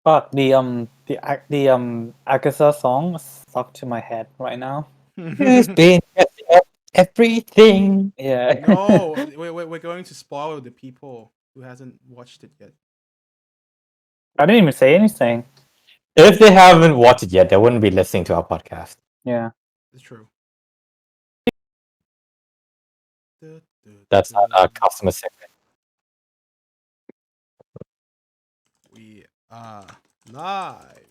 Fuck the Agatha song stuck to my head right now. Who's been messing up everything? Yeah. No, we're going to spoil the people who hasn't watched it yet. I didn't even say anything. If they haven't watched it yet, they wouldn't be listening to our podcast. Yeah. It's true. That's not our customer segment. We are live.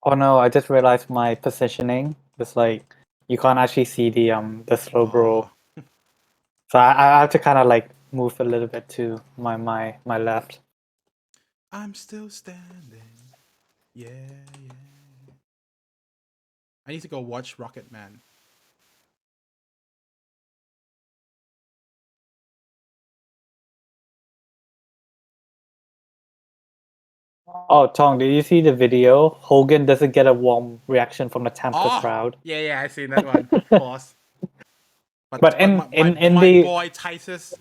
Oh no, I just realized my positioning. It's like you can't actually see the slow bro. Oh. So I have to kind of like move a little bit to my left. I'm still standing. Yeah, yeah. I need to go watch Rocket Man. Oh, Tong, did you see the video? Hogan doesn't get a warm reaction from the Tampa crowd. Yeah, I seen that one. Of course. But in my the boy Titus.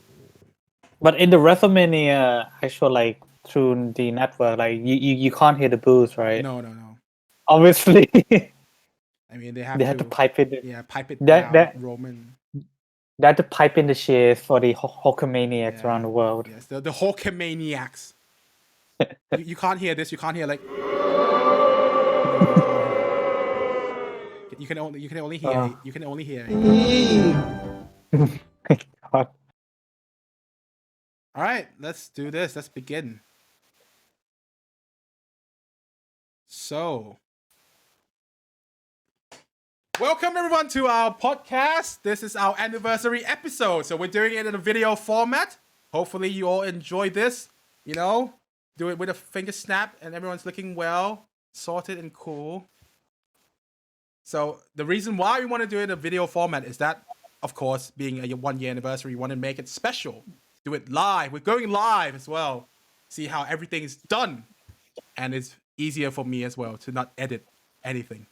But in the WrestleMania actual like through the network, like you can't hear the boos, right? No. Obviously, I mean, they have they had to pipe it. Yeah, pipe it That- down. that- Roman. They had to pipe in the cheers for the Hulkamaniacs Yeah. around the world. Yes, the Hulkamaniacs. you can't hear this. You can't hear like. You can only hear. You can only hear. God. All right, let's do this. Let's begin. So, welcome everyone to our podcast. This is our anniversary episode. So we're doing it in a video format. Hopefully you all enjoy this. You know, do it with a finger snap and everyone's looking well, sorted and cool. So the reason why we want to do it in a video format is that, of course, being a 1 year anniversary, we want to make it special. Do it live. We're going live as well. See how everything is done. And it's easier for me as well to not edit anything.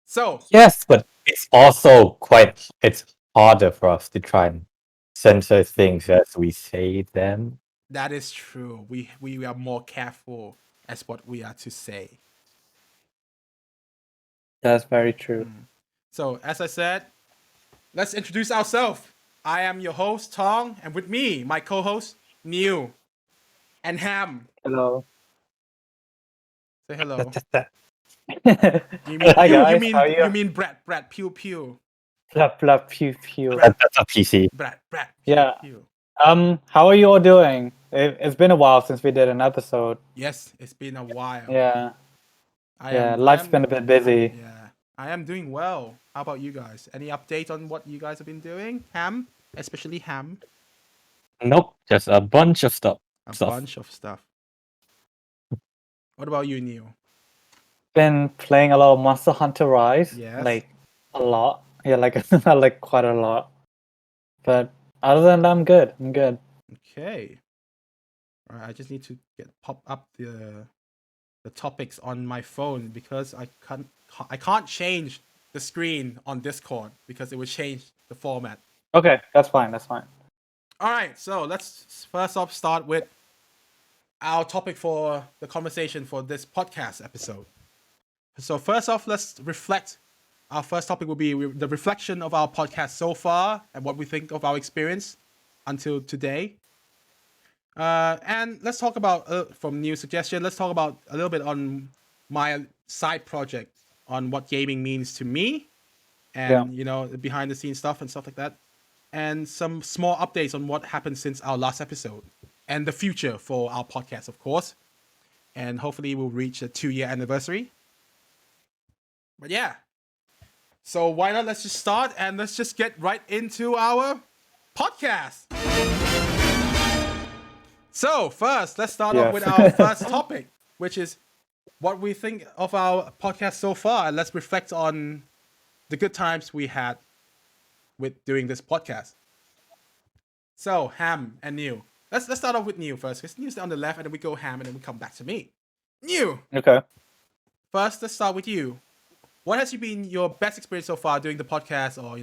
So Yes, but it's also it's harder for us to try and censor things as we say them. that is true. We are more careful as what we are to say. That's very true. So as I said, let's introduce ourselves. I am your host, Tong, and with me, my co-host, Neil and Ham. Hello. Say hello. You Hi guys, mean, how are you? you mean Brad, pew pew. Blah blah pew pew. That's a PC. Brad, pew, Yeah. pew. How are you all doing? It's been a while since we did an episode. Yes, it's been a while. Yeah. I Life's am, been a bit busy. Yeah, I am doing well. How about you guys? Any update on what you guys have been doing? Ham, especially Ham. Nope, just a bunch of stuff. A bunch of stuff. What about you, Neil? Been playing a lot of Monster Hunter Rise. Yes. Like a lot. Yeah, like like quite a lot. But other than that, I'm good. I'm good. Okay. All right, I just need to pop up the topics on my phone because I can't change the screen on Discord because it would change the format. Okay, that's fine. That's fine. All right, so let's first off start with our topic for the conversation for this podcast episode. So first off, let's reflect. Our first topic will be the reflection of our podcast so far and what we think of our experience until today. And let's talk about, from new suggestion, let's talk about a little bit on my side project on what gaming means to me and, you know, the behind the scenes stuff and stuff like that. And some small updates on what happened since our last episode and the future for our podcast, of course. And hopefully we'll reach a 2-year anniversary. But yeah. So why not let's just start and let's just get right into our podcast. So first, let's start off with our first topic, which is what we think of our podcast so far. And let's reflect on the good times we had with doing this podcast. So Ham and Neil. Let's start off with Neil first, because Neil's on the left, and then we go Ham, and then we come back to me. Neil. Okay. First, let's start with you. what has been your best experience so far doing the podcast, or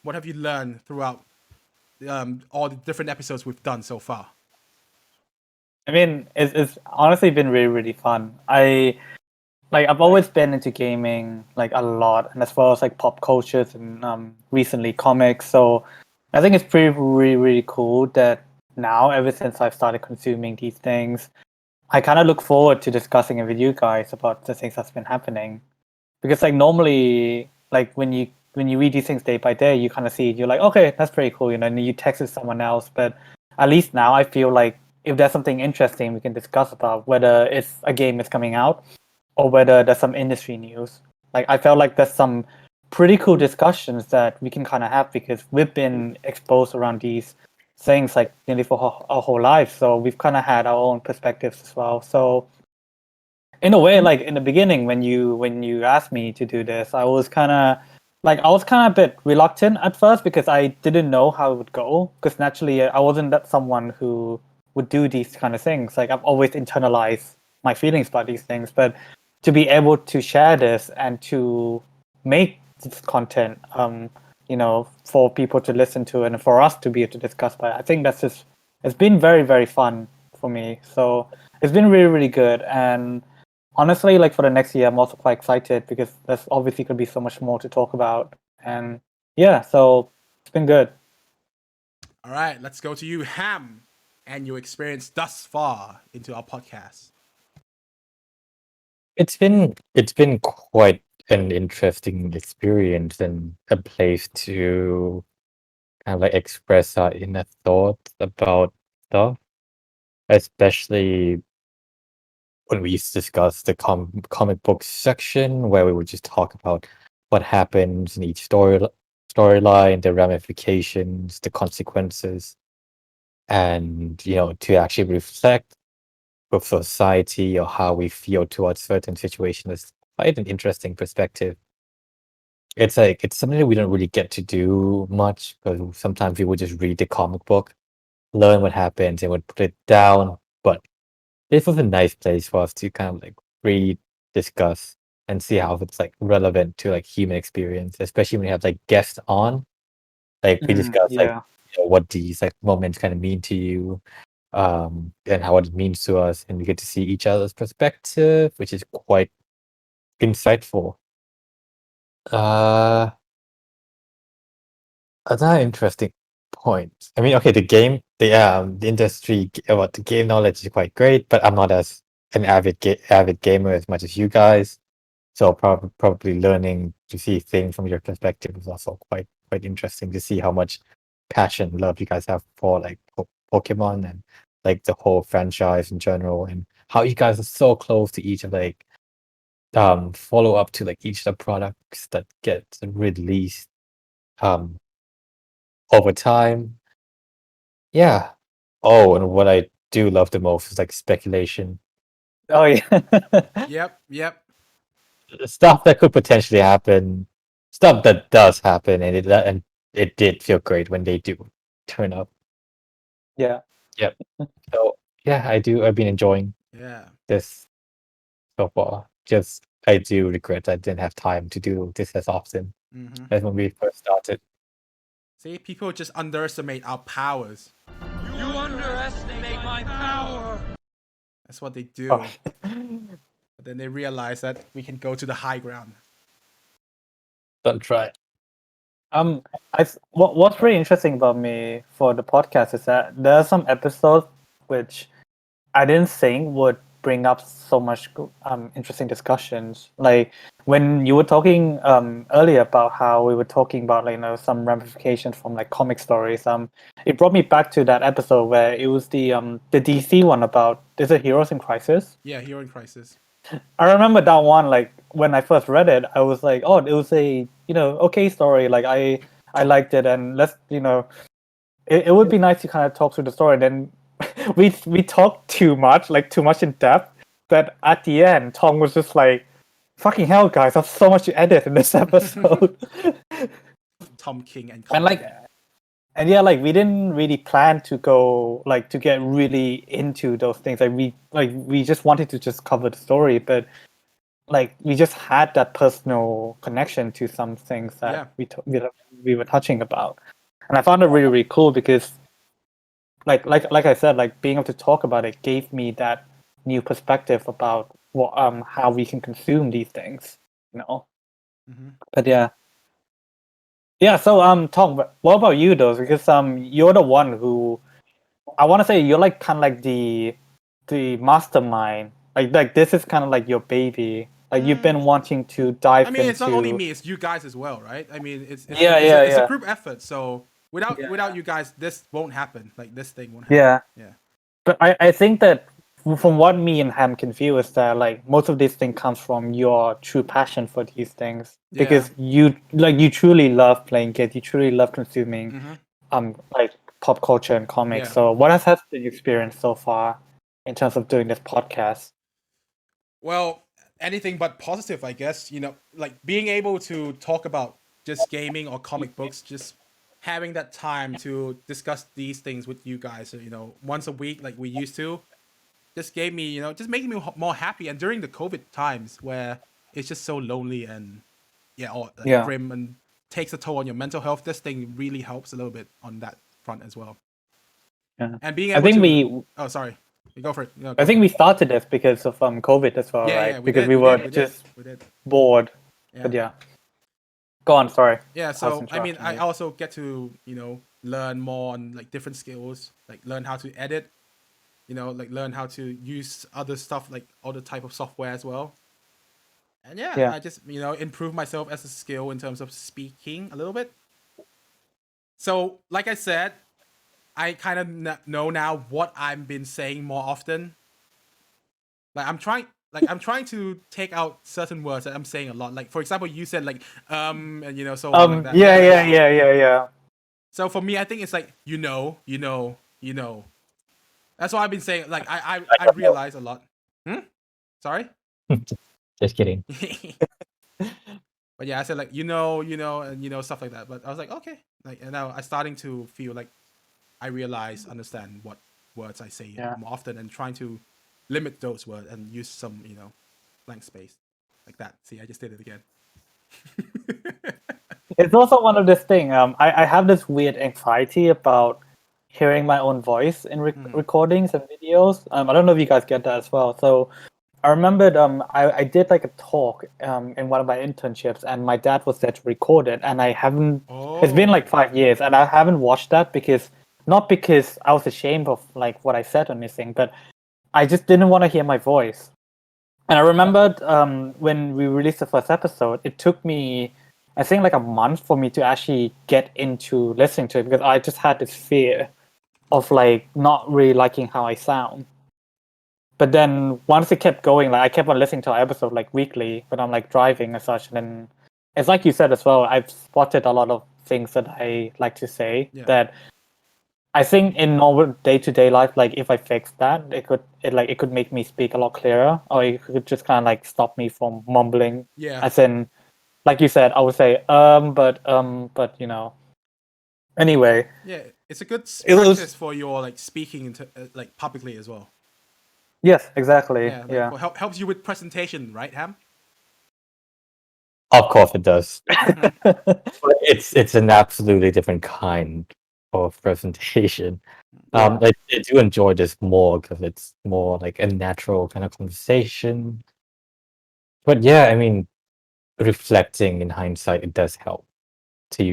what have you learned throughout all the different episodes we've done so far? I mean, it's honestly been really, really fun. I've always been into gaming like a lot, and as well as like pop cultures and recently comics. So I think it's pretty really, really cool that now, ever since I've started consuming these things, I kind of look forward to discussing it with you guys about the things that's been happening. Because like normally, like when you read these things day by day, you kind of see it, you're like, okay, that's pretty cool, and then you text it to someone else. But at least now, I feel like if there's something interesting we can discuss about, whether it's a game that's coming out or whether there's some industry news. Like I felt like there's some pretty cool discussions that we can kind of have because we've been exposed around these things like nearly for our whole life. So we've kind of had our own perspectives as well. So in a way, like in the beginning when you asked me to do this, I was kind of a bit reluctant at first because I didn't know how it would go. Because naturally, I wasn't that someone who would do these kind of things. Like I've always internalized my feelings about these things, but to be able to share this and to make this content, for people to listen to and for us to be able to discuss by, I think that's just it's been very, very fun for me. So it's been really, really good. And honestly, like for the next year, I'm also quite excited because there's obviously going to be so much more to talk about. And yeah, so it's been good. All right, let's go to you, Ham, and your experience thus far into our podcast. It's been quite an interesting experience and a place to kind of like express our inner thoughts about stuff, especially when we used to discuss the comic book section where we would just talk about what happens in each storyline, the ramifications, the consequences, and to actually reflect with society or how we feel towards certain situations is quite an interesting perspective. It's something that we don't really get to do much because sometimes we would just read the comic book, learn what happens, and would put it down. But this was a nice place for us to kind of like read, discuss, and see how it's like relevant to like human experience, especially when you have like guests on. Like we discuss like Yeah. what these like moments kind of mean to you, and how it means to us, and we get to see each other's perspective, which is quite insightful. Uh, Another interesting point. I mean, okay, the industry, what the game knowledge is quite great, but I'm not as an avid gamer as much as you guys. So probably learning to see things from your perspective is also quite interesting to see how much passion, love you guys have for like Pokemon and like the whole franchise in general, and how you guys are so close to each of like follow up to like each of the products that get released um over time. Yeah. Oh, and what I do love the most is like speculation. Oh yeah. Yep. Stuff that could potentially happen, stuff that does happen, and it did feel great when they do turn up. Yeah. Yep. So yeah, I've been enjoying Yeah. this so far. Just I do regret I didn't have time to do this as often Mm-hmm. as when we first started. See, people just underestimate our powers. You underestimate my power. That's what they do. Oh. But then they realize that we can go to the high ground. Don't try. What's really interesting about me for the podcast is that there are some episodes which I didn't think would bring up so much interesting discussions. Like when you were talking earlier about how we were talking about like some ramifications from like comic stories. It brought me back to that episode where it was the DC one about is it Heroes in Crisis? Yeah, Hero in Crisis. I remember that one, like when I first read it, I was like, oh, it was a okay story. Like I liked it, and it would be nice to kind of talk through the story. Then we talked too much, like too much in depth. That at the end, Tom was just like, "Fucking hell, guys! There's so much to edit in this episode." Tom King and and like, and yeah, like we didn't really plan to go like to get really into those things. Like we just wanted to just cover the story, but like we just had that personal connection to some things that Yeah. we were touching about, and I found it really really cool because like I said, like being able to talk about it gave me that new perspective about what how we can consume these things, you know. Mm-hmm. But yeah. So Tom, what about you though? Because you're the one who I want to say you're like kind of like the mastermind. Like this is kind of like your baby. Like you've been wanting to dive I mean, it's not only into. me; it's you guys as well, right? I mean, it's a Yeah. group effort. So without you guys, this won't happen. Like this thing won't happen. Yeah. Yeah. But I think that from what me and Ham can feel is that like most of this thing comes from your true passion for these things because you truly love playing games, you truly love consuming like pop culture and comics. Yeah. So what has been your experience so far in terms of doing this podcast? Well, anything but positive, I guess. You know, like being able to talk about just gaming or comic books, just having that time to discuss these things with you guys, you know, once a week like we used to, just gave me, you know, just making me more happy. And during the COVID times where it's just so lonely and or like Yeah. grim and takes a toll on your mental health, this thing really helps a little bit on that front as well. Yeah. And being I able think to oh sorry, you go for it. No, go I think for we it. started this because of COVID as well, Yeah, right? yeah, we Because did, we we were did, we just did, we did. bored. Yeah. But yeah. Go on, sorry. Yeah, I was so I mean, interrupting I you. also get to, you know, learn more on like different skills, like learn how to edit, you know, like learn how to use other stuff, like other type of software as well. And yeah, Yeah. I just, you know, improve myself as a skill in terms of speaking a little bit. So, like I said, I kind of know now what I've been saying more often. Like I'm trying to take out certain words that I'm saying a lot. Like for example, you said like and you know so on like that. Yeah. So for me, I think it's like you know. That's what I've been saying. Like I realize a lot. Sorry. Just kidding. But yeah, I said like and you know stuff like that. But I was like okay, like and now I'm starting to feel like I understand what words I say Yeah. more often, and trying to limit those words and use some blank space like that. See, I just did it again. It's also one of this thing. I have this weird anxiety about hearing my own voice in recordings and videos. I don't know if you guys get that as well. So I remembered I did like a talk in one of my internships, and my dad was there to record it, and I haven't. It's been like 5 years, and I haven't watched that because not because I was ashamed of like what I said or anything, but I just didn't want to hear my voice. And I remembered when we released the first episode, it took me, I think, like a month for me to actually get into listening to it because I just had this fear of like not really liking how I sound. But then once it kept going, like I kept on listening to our episode like weekly when I'm like driving and such. And then it's like you said as well, I've spotted a lot of things that I like to say that I think in normal day-to-day life, like if I fixed that, it could make me speak a lot clearer, or it could just kind of like stop me from mumbling. Yeah. As in, like you said, I would say but you know. Anyway. Yeah, it's a good It was- practice for your like speaking into like publicly as well. Yes, exactly. Yeah, like, Yeah. helps you with presentation, right, Ham? Of course it does. It's an absolutely different kind of presentation. I do enjoy this more because it's more like a natural kind of conversation. But yeah, I mean, reflecting in hindsight, it does help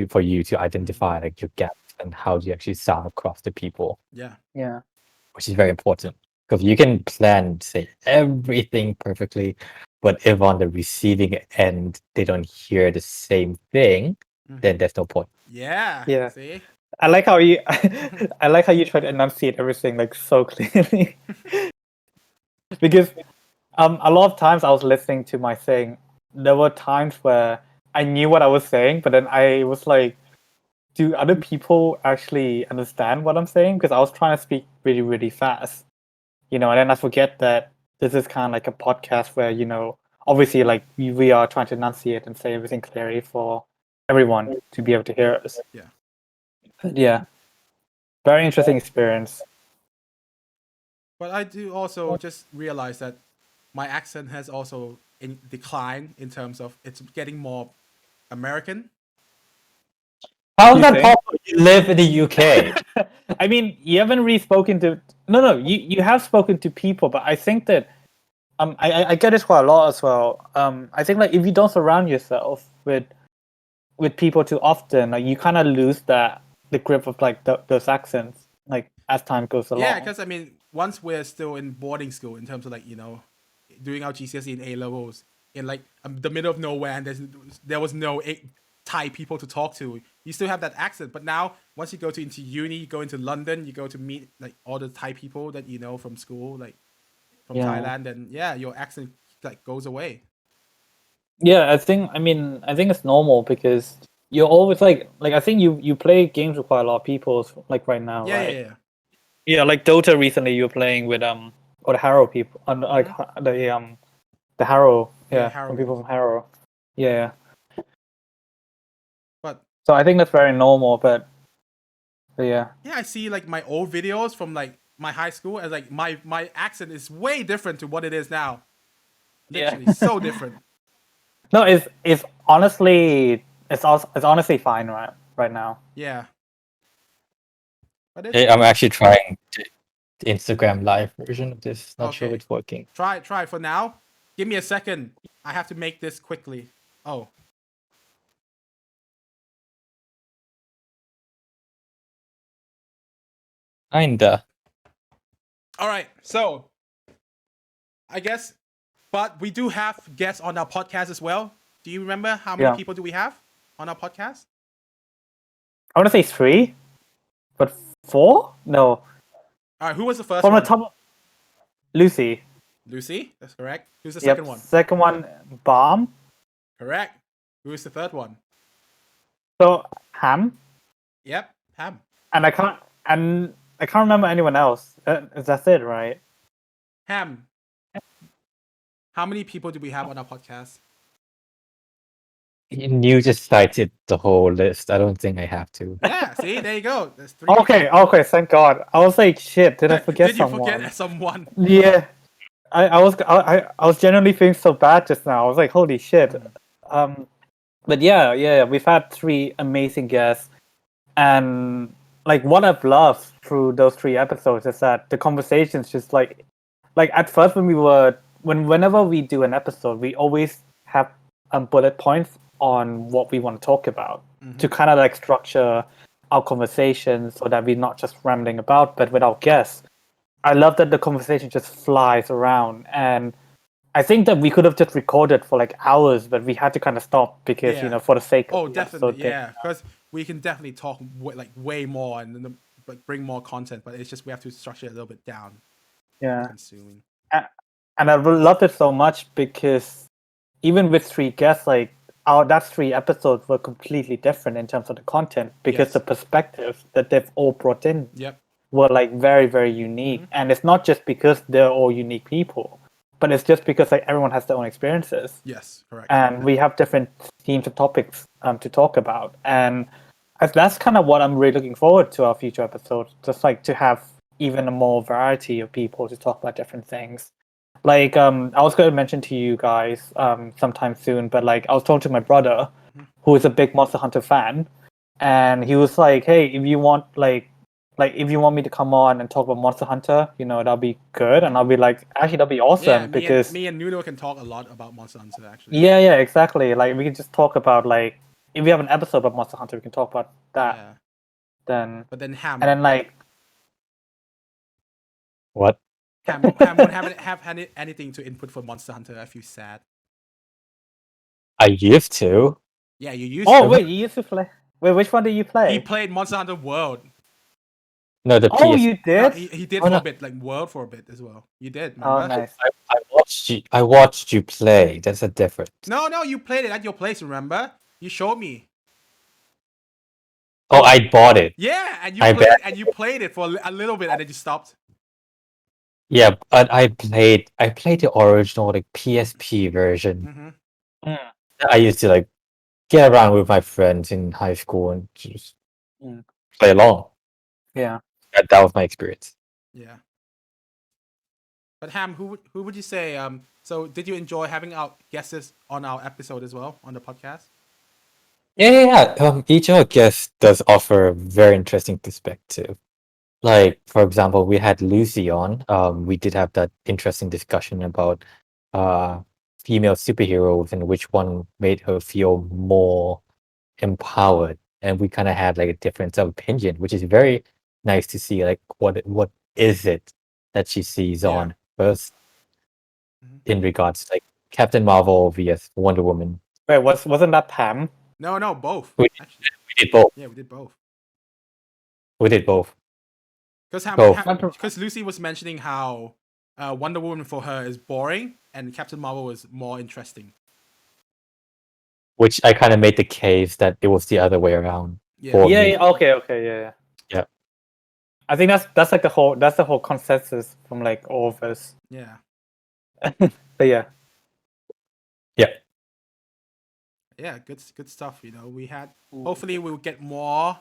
for you to identify like your gaps and how do you actually sound across the people, Yeah. Yeah. which is very important because you can plan, say everything perfectly, but if on the receiving end they don't hear the same thing, then there's no point. Yeah. Yeah. See? I like how you I like how you try to enunciate everything like so clearly. Because a lot of times I was listening to my thing, there were times where I knew what I was saying, but then I was like, do other people actually understand what I'm saying? Because I was trying to speak really, really fast, and then I forget that this is kind of like a podcast where, obviously like we are trying to enunciate and say everything clearly for everyone to be able to hear us. Yeah. But yeah, very interesting experience. But I do also just realize that my accent has also in decline in terms of it's getting more American. How is You that think? possible? You live in the UK. I mean, you haven't really spoken to. No, you have spoken to people, but I think that I get this quite a lot as well. I think like if you don't surround yourself with people too often, like you kind of lose the grip of like those accents, like as time goes along. Yeah, because I mean, once we're still in boarding school in terms of like doing our GCSE and A levels in like the middle of nowhere, and there was no Thai people to talk to. You still have that accent, but now once you go into uni, you go into London, you go to meet like all the Thai people that you know from school, like from Yeah. Thailand, and yeah, your accent like goes away. Yeah, I mean, I think it's normal because you're always like I think you play games with quite a lot of people like right now, Yeah, right? yeah. Yeah, like Dota recently you were playing with or the Harrow people on like the Harrow, Yeah, from Harrow. people from Harrow. Yeah. But So I think that's very normal, but yeah. yeah, I see like my old videos from like my high school, and like my accent is way different to what it is now. Literally, Yeah. so different. No, it's honestly it's honestly fine right now. Yeah. But it's Hey, I'm actually trying the Instagram live version of this. Not sure Okay. it's working. try for now. Give me a second. I have to make this quickly. Oh. Kinda. All right. So, I guess, but we do have guests on our podcast as well. Do you remember how many Yeah. people do we have on our podcast? I want to say 3, but 4? No, All right. Who was the first from one? the top. Lucy. Lucy. That's correct. Who's the Yep. second one? Second one, Bomb. Correct. Who's the third one? So Ham, Yep. Ham. and I can't remember anyone else. That's it, right? Ham. How many people do we have on our podcast? You just cited the whole list. I don't think I have to. Yeah. See, there you go. There's 3. Okay, thank God. I was like, shit, did I forget Did you someone? forget someone? Yeah, I was genuinely feeling so bad just now. I was like, holy shit. But yeah, we've had 3 amazing guests, and like what I've loved through those 3 episodes is that the conversations just like at first whenever we do an episode, we always have bullet points on what we want to talk about to kind of like structure our conversations so that we're not just rambling about, but with our guests. I love that the conversation just flies around, and I think that we could have just recorded for like hours, but we had to kind of stop because Yeah. for the sake of Oh, the definitely, episode thing. yeah. Because we can definitely talk way more and then like bring more content, but it's just we have to structure it a little bit down. Yeah. Consuming. And I loved it so much because even with 3 guests, like that 3 episodes were completely different in terms of the content because Yes. the perspectives that they've all brought in Yep. were like very, very unique. And it's not just because they're all unique people, but it's just because like everyone has their own experiences. Yes, correct. And we have different themes and topics to talk about. And that's kind of what I'm really looking forward to our future episodes, just like to have even a more variety of people to talk about different things. Like I was going to mention to you guys sometime soon, but like I was talking to my brother, who is a big Monster Hunter fan, and he was like, "Hey, if you want if you want me to come on and talk about Monster Hunter, that'll be good." And I'll be like, "Actually, that'll be awesome Yeah, because me and Nuno can talk a lot about Monster Hunter actually. yeah, exactly. Like we can just talk about like if we have an episode about Monster Hunter, we can talk about that. Yeah. Then But then Ham. and then like What? Ham won't have anything to input for Monster Hunter. I feel sad. I used to. Yeah, you used oh to. wait, you used to play. Wait, which one did you play? He played Monster Hunter World. No, the Oh, PS. you No, did? he did Oh, for no. a bit, like World for a bit as well. You did, Oh, remember? nice. I watched you play. That's a difference. No, you played it at your place, remember? You showed me. Oh, I bought it. Yeah, and you played it for a little bit and then you stopped. Yeah, but I played the original like PSP version. Mm-hmm. I used to like get around with my friends in high school and just Mm. play along. Yeah. That was my experience. Yeah. But Ham, who would you say? So did you enjoy having our guests on our episode as well on the podcast? Yeah. Each of our guests does offer a very interesting perspective. Like, for example, we had Lucy on. We did have that interesting discussion about uh female superheroes and which one made her feel more empowered. And we kind of had like a difference of opinion, which is very nice to see. Like, what is it that she sees Yeah. on first Mhm. in regards to, like, Captain Marvel vs Wonder Woman? Wait, wasn't that Pam? No, both. We, Actually, we did both. yeah, we did both. We did both. Because Both. because Lucy was mentioning how Wonder Woman for her is boring and Captain Marvel is more interesting. Which I kind of made the case that it was the other way around Yeah. for Yeah, me. yeah, okay, yeah. Yeah. I think that's like the whole consensus from like all of us. Yeah. But yeah. Yeah, good stuff. You know, we had. Hopefully, we will get more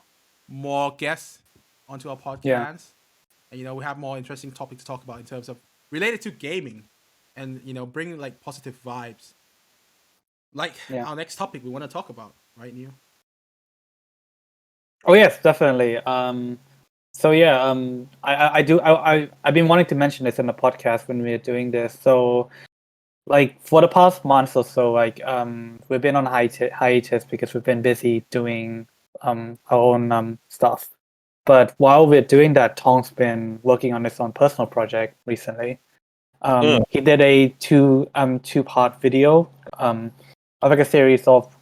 guests onto our podcast, Yeah. and you know, we have more interesting topics to talk about in terms of related to gaming, and you know, bring like positive vibes. Like Yeah. our next topic we want to talk about, right, Neil? Oh yes, definitely. So yeah, I've been wanting to mention this in the podcast when we're doing this. So like for the past months or so, like we've been on hiatus because we've been busy doing our own stuff. But while we're doing that, Tong's been working on his own personal project recently. He did a two-part video of like a series of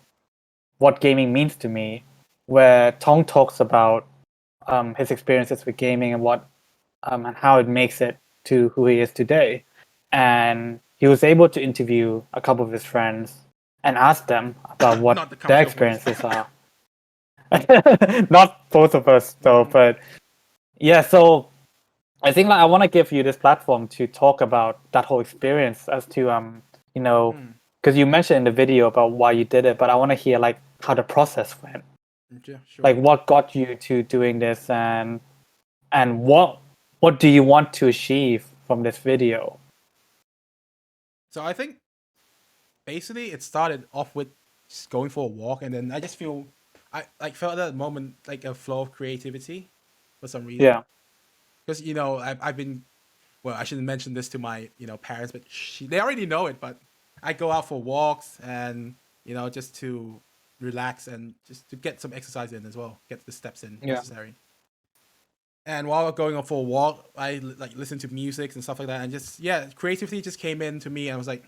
what gaming means to me, where Tong talks about his experiences with gaming and what and how it makes it to who he is today. And he was able to interview a couple of his friends and ask them about what Not the their council voice. experiences are. Not both of us though, but yeah. So I think like I want to give you this platform to talk about that whole experience as to you know, Hmm. because you mentioned in the video about why you did it, but I want to hear like how the process went, Yeah, sure. like what got you to doing this, and what do you want to achieve from this video? So I think basically it started off with just going for a walk, and then I just felt at that moment like a flow of creativity for some reason. Yeah, Because you know I've been, well, I shouldn't mention this to my parents, but they already know it. But I go out for walks and you know just to relax and just to get some exercise in as well, get the steps in Yeah. necessary. And while going on for a walk, I like listen to music and stuff like that, and just creativity just came in to me, and I was like,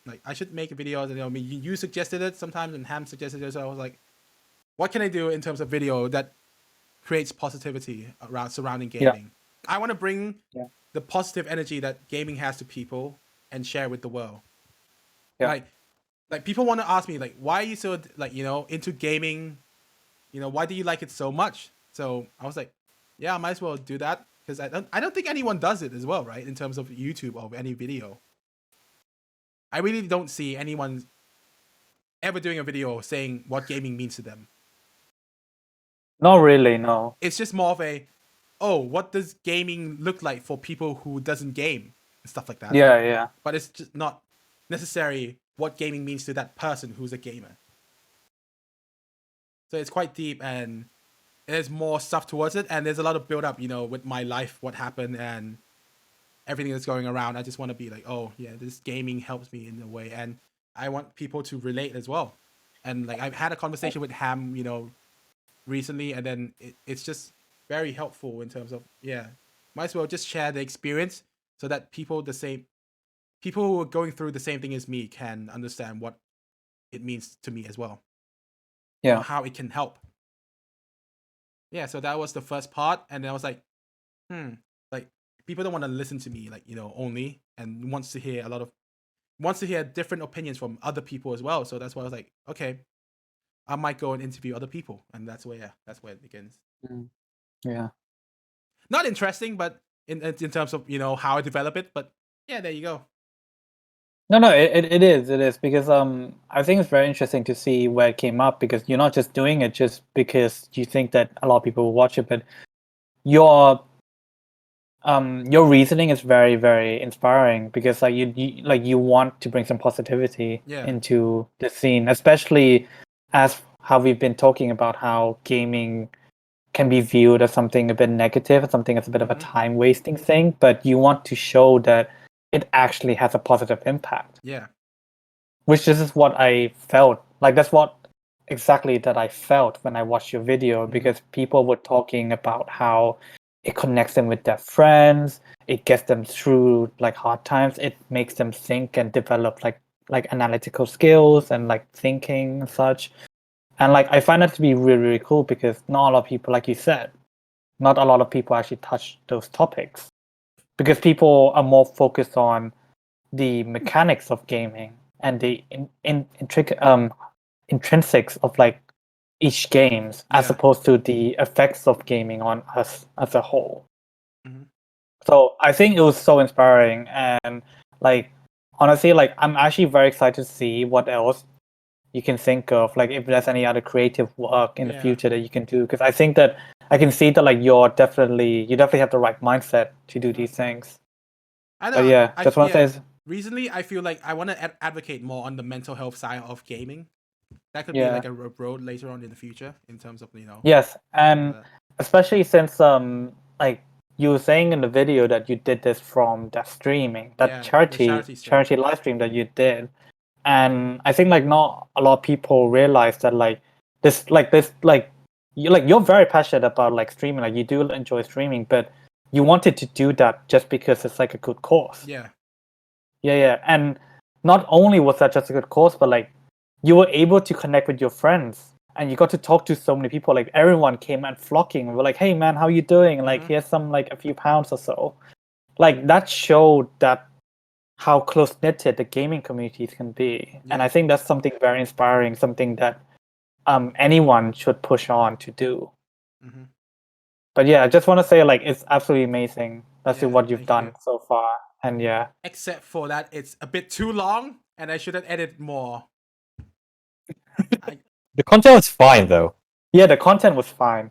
like I should make a video. And, you know, you suggested it sometimes, and Ham suggested it, so I was like, what can I do in terms of video that creates positivity around surrounding Yeah. gaming? I want to bring Yeah. the positive energy that gaming has to people and share with the world. Yeah. Like people want to ask me like, why are you so like into gaming? You know, why do you like it so much? So I was like, yeah, I might as well do that because I don't think anyone does it as well, right? In terms of YouTube or any video, I really don't see anyone ever doing a video saying what gaming means to them. not really, no. It's just more of a, oh, what does gaming look like for people who doesn't game and stuff like that. Yeah. But it's just not necessarily what gaming means to that person who's a gamer. So it's quite deep and there's more stuff towards it, and there's a lot of build up, you know, with my life, what happened and everything that's going around. I just want to be like, oh yeah, this gaming helps me in a way, and I want people to relate as well. And like I've had a conversation with Ham, you know, recently, and then it's just very helpful in terms of might as well just share the experience so that people who are going through the same thing as me can understand what it means to me as well. Yeah. Or how it can help. Yeah, so that was the first part, and then I was like, like people don't want to listen to me, like, you know, only, and wants to hear different opinions from other people as well. So that's why I was like, okay, I might go and interview other people, and that's where it begins. Yeah. Not interesting, but in terms of, you know, how I develop it, but yeah, there you go. No, it is because I think it's very interesting to see where it came up, because you're not just doing it just because you think that a lot of people will watch it, but you're your reasoning is very, very inspiring because like you want to bring some positivity Yeah. into the scene, especially as how we've been talking about how gaming can be viewed as something a bit negative, something that's a bit of a time wasting thing, but you want to show that it actually has a positive impact. Yeah. Which this is what I felt. Like that's what exactly that I felt when I watched your video because people were talking about how it connects them with their friends, it gets them through like hard times, it makes them think and develop like analytical skills and like thinking and such. And like I find that to be really, really cool because not a lot of people, like you said, not a lot of people actually touch those topics. Because people are more focused on the mechanics of gaming and the intrinsics of like each games as Yeah. opposed to the effects of gaming on us as a whole. Mhm. So I think it was so inspiring and like honestly like I'm actually very excited to see what else you can think of, like if there's any other creative work in the Yeah. future that you can do, because I think that I can see that like you definitely have the right mindset to do these things. I But know. yeah, just want to say Recently, I feel like I want to advocate more on the mental health side of gaming. That could be yeah. like a road later on in the future in terms of Yes, and uh, especially since like you were saying in the video that you did this from that streaming, that yeah, the charity stream. live stream that you did. And I think like not a lot of people realize that like you're very passionate about like streaming, like you do enjoy streaming, but you wanted to do that just because it's like a good cause. Yeah. Yeah. And not only was that just a good cause, but like you were able to connect with your friends and you got to talk to so many people. Like everyone came and flocking. We're like, hey man, how you doing? Like here's some like a few pounds or so. Like that showed that how close knitted the gaming communities can be. And I think that's something very inspiring, something that anyone should push on to do. But yeah, I just want to say like it's absolutely amazing. That's what you've done so far. And yeah. Except for that, it's a bit too long, and I should have edited more. The content was fine though. Yeah, the content was fine.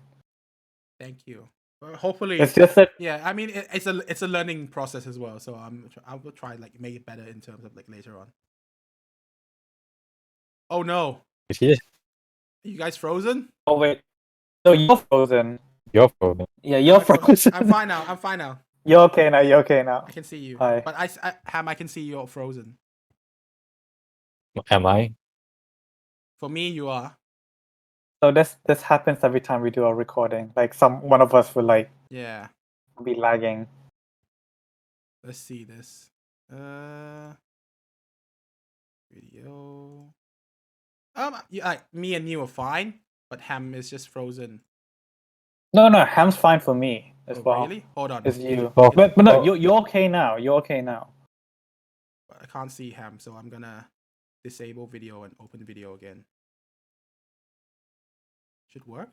Thank you. Well, hopefully, it's just that. Yeah, I mean, it's a learning process as well. So I will try like make it better in terms of like later on. Oh no! Are you guys frozen? Oh wait, no, you're frozen. You're frozen. Yeah, you're frozen. I'm fine now. I'm fine now. You're okay now. You're okay now. I can see you. Hi. But Ham, I can see you're frozen. Am I? For me, you are. So this happens every time we do our recording. Like one of us will like be lagging. Let's see this. Video. Me and you are fine, but Ham is just frozen. No, Ham's fine for me as well. Really? Hold on. It's you. Oh. But no, you're okay now. You're okay now. But I can't see Ham, so I'm gonna disable video and open video again. Should work.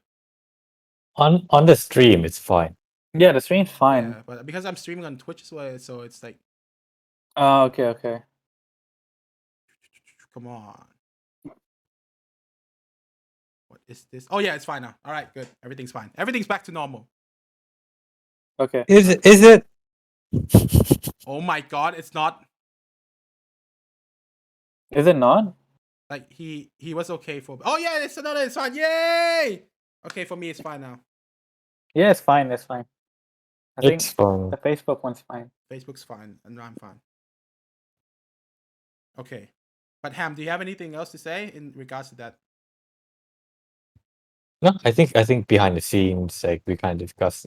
On the stream, it's fine. Yeah, the stream's fine. Yeah, but because I'm streaming on Twitch as well, so it's like. Oh, okay. Come on. What is this? Oh yeah, it's fine now. All right, good. Everything's fine. Everything's back to normal. Okay. Is it? Oh my god, it's not. Is it not? Like he was okay for. Oh yeah, it's fine. Yay! Okay, for me it's fine now. Yeah, it's fine. It's fine. I think fine. the Facebook one's fine. Facebook's fine, and I'm fine. Okay, but Ham, do you have anything else to say in regards to that? No, I think behind the scenes, like we kind of discussed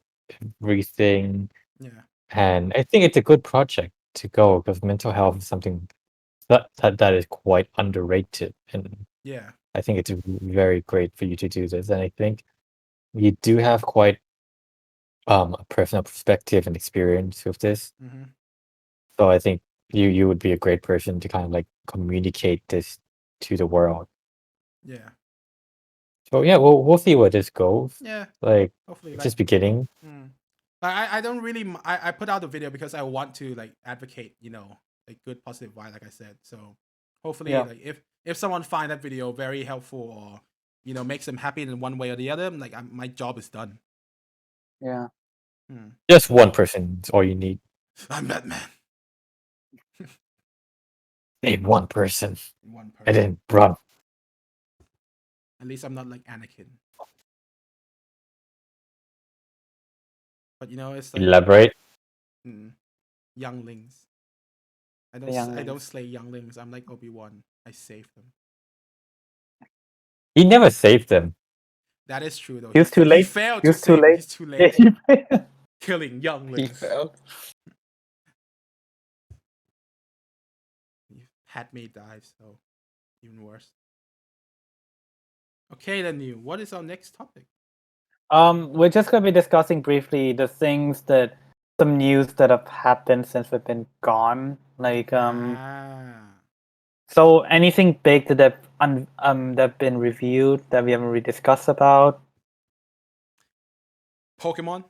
everything. Yeah. And I think it's a good project to go because mental health is something that is quite underrated, and yeah, I think it's very great for you to do this. And I think you do have quite a personal perspective and experience with this. So I think you would be a great person to kind of like communicate this to the world. Yeah. So yeah, we'll see where this goes. Yeah. Like hopefully, it's just beginning. I don't really. I put out the video because I want to like advocate, like good positive vibe, like I said. So hopefully, like if someone find that video very helpful or makes them happy in one way or the other, like my job is done. Yeah. Just one person is all you need. I'm Batman. Name one person. One person. And then run. At least I'm not like Anakin. But it's like Elaborate. younglings. I The don't younglings. slay younglings. I'm like Obi-Wan. I save them. He never saved them. That is true though. He was too He late. failed He to was too save. late. He's too late. Yeah, Killing he younglings. failed. Padme dies, so even worse. Okay, then what is our next topic? We're just gonna be discussing briefly the things that some news that have happened since we've been gone. Like so anything big that have been reviewed that we haven't really discussed about. Pokemon.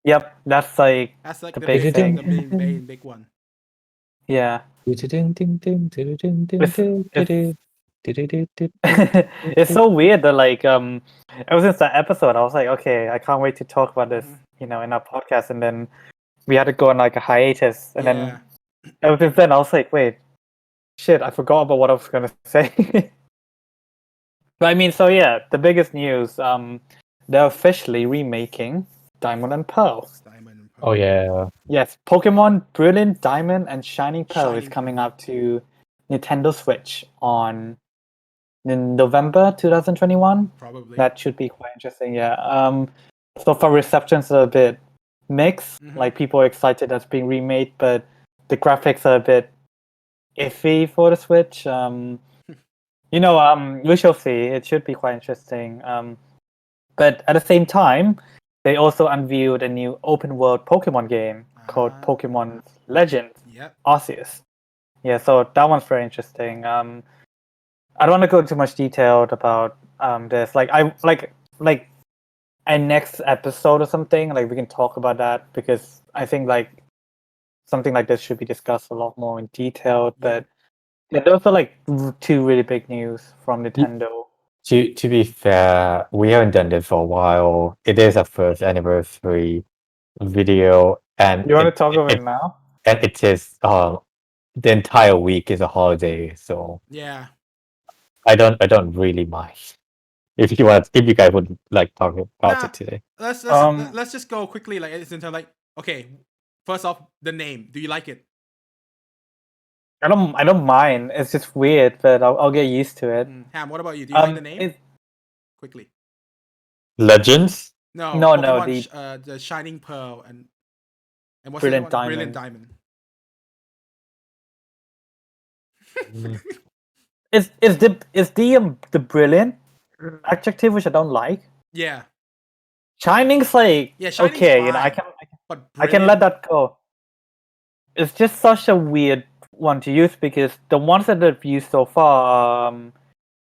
Yep, that's like That's like the the big big, thing. the big one. Yeah. It's It's so weird that like ever since that episode I was like, okay, I can't wait to talk about this, in our podcast, and then we had to go on like a hiatus, and then ever since then I was like, wait, shit, I forgot about what I was gonna say. But I mean, so yeah, the biggest news, they're officially remaking Diamond and Pearl. Diamond and Pearl. Oh yeah. Yes, Pokemon Brilliant Diamond and Shining Pearl is Shining coming Pearl. out to Nintendo Switch in November 2021. Probably. That should be quite interesting. Yeah. So far receptions are a bit mixed. Like people are excited that's being remade, but the graphics are a bit iffy for the Switch. We shall see. It should be quite interesting. But at the same time, they also unveiled a new open world Pokemon game called Pokemon Legends Yep. Arceus. Yeah, so that one's very interesting. I don't want to go into much detail about this. Like a next episode or something. Like we can talk about that because I think like something like this should be discussed a lot more in detail. But yeah, those are like two really big news from Nintendo. To be fair, we haven't done this for a while. It is our first anniversary video, and You want to talk about it now? And it is the entire week is a holiday, so Yeah. I don't really mind. If you guys would like talk about it today. Let's just go quickly. Like it's in terms like okay. First off, the name. Do you like it? I don't mind. It's just weird, but I'll get used to it. Ham, what about you? Do you like the name? Quickly. Legends? No, No, Pokemon, the Shining Pearl and what's Brilliant the other one? Diamond. Brilliant Diamond. Is the brilliant adjective which I don't like? Yeah. Shining's like Shining's okay, fine, I can let that go. It's just such a weird one to use because the ones that I've used so far,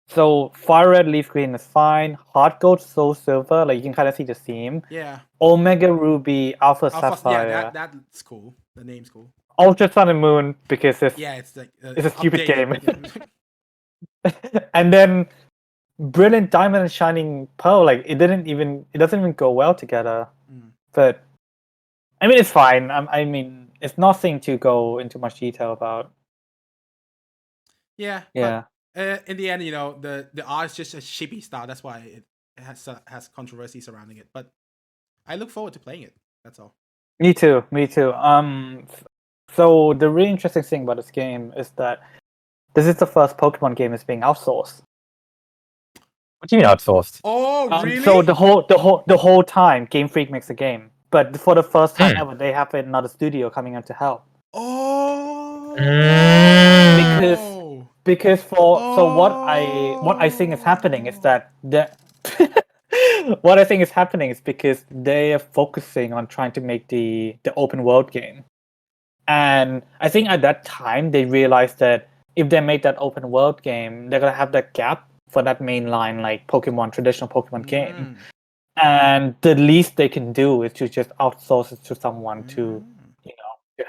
so Fire Red, Leaf Green is fine. Heart Gold, Soul Silver, like you can kind of see the theme. Yeah. Omega Ruby, Alpha Sapphire. Yeah, that's cool. The name's cool. Ultra Sun and Moon because it's it's like it's a stupid game. Yeah. And then Brilliant Diamond and Shining Pearl, like it doesn't even go well together. But I mean, it's fine. I mean, it's nothing to go into much detail about. Yeah. Yeah. But, in the end, the art is just a chibi style. That's why it has controversy surrounding it. But I look forward to playing it. That's all. Me too. So the really interesting thing about this game is that this is the first Pokemon game that's being outsourced. What do you mean outsourced? Oh, really? So the whole time, Game Freak makes a game, but for the first time ever, they have another studio coming in to help. Oh. Because so what I think is happening is that what I think is happening is because they are focusing on trying to make the open world game, and I think at that time they realized that if they make that open world game, they're gonna have that gap for that mainline like traditional Pokemon game, and the least they can do is to just outsource it to someone to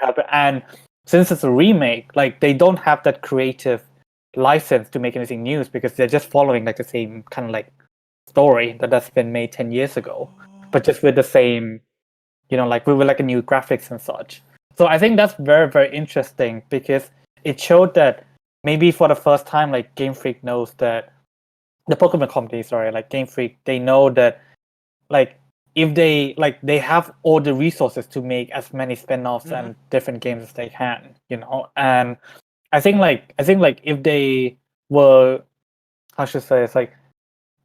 help it. And since it's a remake, like they don't have that creative license to make anything new because they're just following like the same kind of like story that's been made 10 years ago, but just with the same like with like a new graphics and such. So I think that's very, very interesting because it showed that maybe for the first time, like Game Freak knows that the Pokemon company, sorry, like Game Freak, they know that like if they have all the resources to make as many spin-offs and different games as they can, and I think like if they were, how should I say, it's like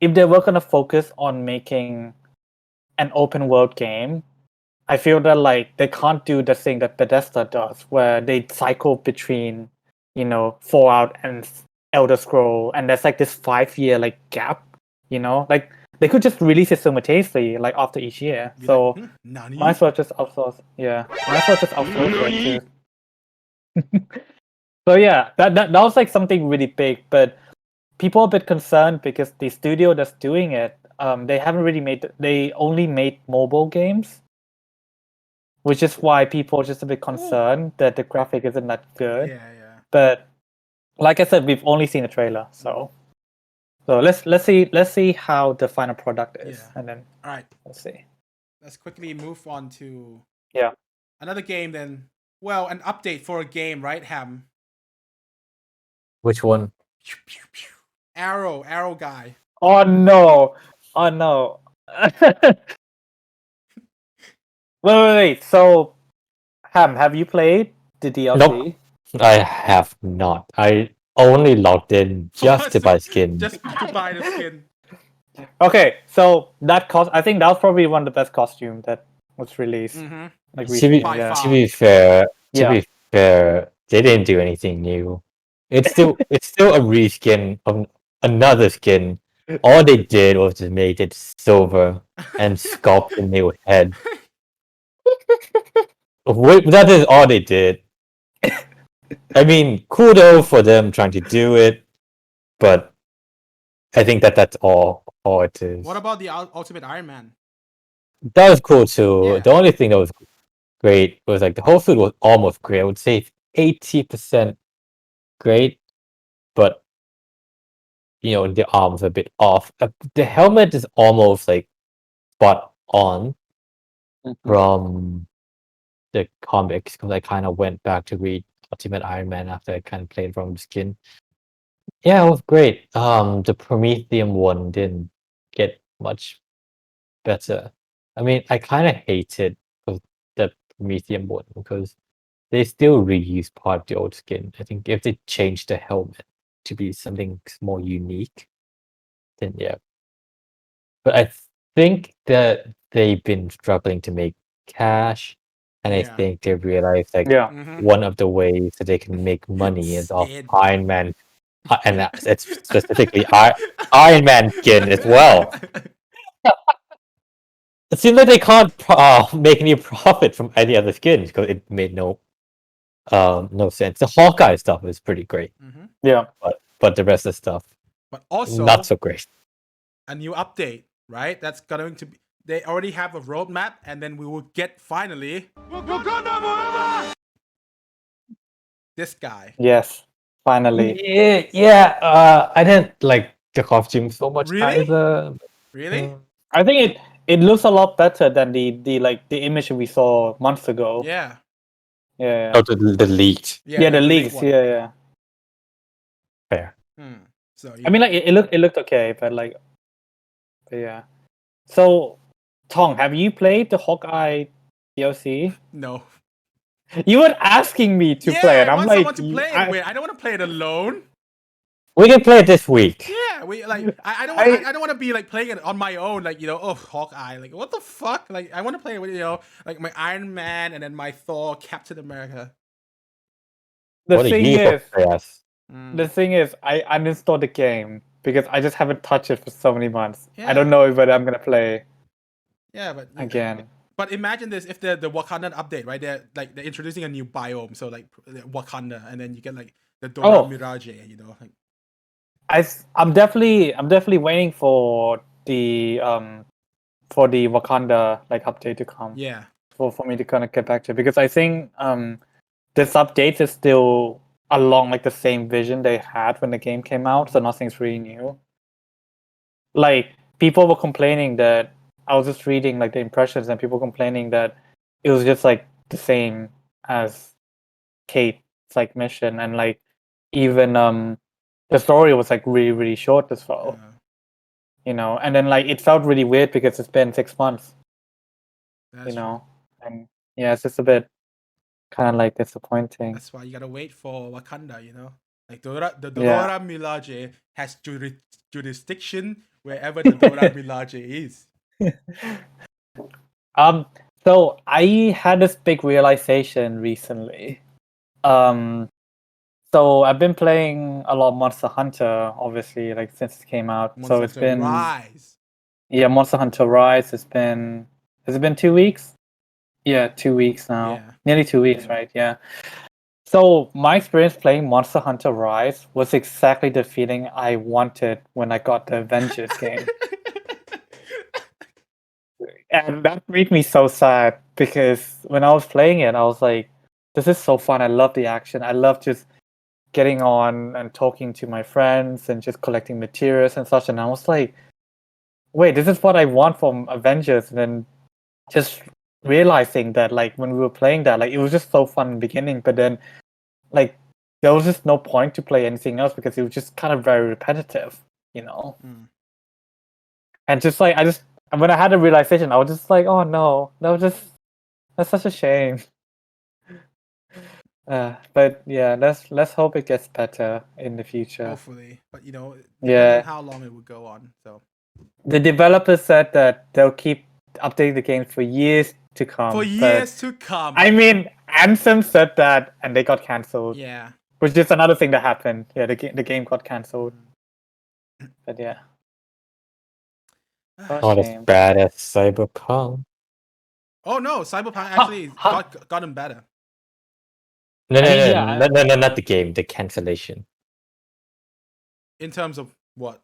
if they were gonna focus on making an open world game, I feel that like they can't do the thing that Bethesda does, where they cycle between, Fallout and Elder Scroll, and there's like this 5 year like gap, like they could just release it simultaneously, like after each year. Be So like, Nani? might as well just outsource. Yeah, might as well just outsource it. So yeah, that was like something really big, but people are a bit concerned because the studio that's doing it, they haven't really they only made mobile games, which is why people are just a bit concerned that the graphic isn't that good. Yeah. But like I said, we've only seen a trailer, so let's see how the final product is, Yeah. and then All right. let's see. Let's quickly move on to Yeah. another game then. Well, an update for a game, right, Ham? Which one? Arrow guy. Oh no! Oh no! wait. So, Ham, have you played the DLC? Nope. I have not. I only logged in just to buy skin. Just to buy the skin. Okay, so I think that was probably one of the best costumes that was released. Mm-hmm. Like To recently, be, By yeah. far. to be fair, Yeah. they didn't do anything new. It's still a reskin of another skin. All they did was just make it silver and sculpt a new head. That is all they did. I mean, kudos for them trying to do it, but I think that's all it is. What about the Ultimate Iron Man? That was cool too. Yeah. The only thing that was great was like the whole suit was almost great. I would say 80% great, but the arms are a bit off. The helmet is almost like spot on from the comics because I kind of went back to read Ultimate Iron Man after I kind of played from the skin. Yeah, it was great. The Prometheum one didn't get much better. I mean, I kind of hated the Prometheum one because they still reuse part of the old skin. I think if they changed the helmet to be something more unique, then yeah. But I think that they've been struggling to make cash, and I Yeah. think they realized like Yeah. Mm-hmm. one of the ways that they can make money is off Skin. Iron Man, and it's specifically Iron Man skin as well. It seems like they can't make any profit from any other skins because it made no sense. The Hawkeye stuff is pretty great, Mm-hmm. Yeah. but the rest of the stuff But also not so great. a new update, right? That's going to be. They already have a roadmap, and then we will get finally this guy. Yes. Finally. Yeah. I didn't like the costume so much Really? either. Really? I think it looks a lot better than the image we saw months ago. Yeah. Yeah. Oh, the leaked. Yeah, the leaked leaks. one. Yeah. Fair. So I mean, like it looked okay, but yeah. So, Tong, have you played the Hawkeye DLC? no. You were asking me to play it. I I'm want like, someone to play it with. I don't want to play it alone. We can play it this week. Yeah, we like. I don't. I don't want to be like playing it on my own. Like oh Hawkeye. Like what the fuck. Like I want to play it with like my Iron Man and then my Thor, Captain America. The What a thing year is, for chaos. the thing is, I uninstalled the game because I just haven't touched it for so many months. Yeah. I don't know whether I'm gonna play Yeah, but again. But imagine this: if the Wakanda update, right? They're introducing a new biome, so like Wakanda, and then you get like the Dora Milaje, like. I'm definitely waiting for the Wakanda like update to come. Yeah. For me to kind of get back to it, because I think this update is still along like the same vision they had when the game came out, so nothing's really new. Like people were complaining that I was just reading like the impressions and people complaining that it was just like the same as Kate's like mission, and like even the story was like really really short as well. You know, and then like it felt really weird because it's been 6 months. That's You true. know, and yeah, it's just a bit kind of like disappointing. That's why you gotta wait for Wakanda, you know? Like the Yeah. Dora Milaje has jurisdiction wherever the Dora Milaje is. So I had this big realization recently. So I've been playing a lot of Monster Hunter, obviously, like since it came out. Monster So it's Hunter been Rise. yeah, Monster Hunter Rise. Has it been 2 weeks? Yeah, 2 weeks now. Yeah. Nearly 2 weeks, right? Yeah. So my experience playing Monster Hunter Rise was exactly the feeling I wanted when I got the Avengers game. And that made me so sad because when I was playing it, I was like, this is so fun. I love the action. I love just getting on and talking to my friends and just collecting materials and such. And I was like, wait, this is what I want from Avengers. And then just realizing that, like, when we were playing that, like, it was just so fun in the beginning. But then, like, there was just no point to play anything else because it was just kind of very repetitive, you know? Mm. And just like, when I had a realization, I was just like, oh no, that's such a shame. But yeah, let's hope it gets better in the future. Hopefully. But you know, depends Yeah. on how long it would go on. So The developers said that they'll keep updating the game for years to come. for years to come. I mean, Anthem said that, and they got cancelled. Yeah. Which is another thing that happened. Yeah, the game got cancelled. But yeah. What a Not as shame. bad as Cyberpunk. Oh no, Cyberpunk actually gotten better. No, I mean, yeah, no, not the game. The cancellation. In terms of what?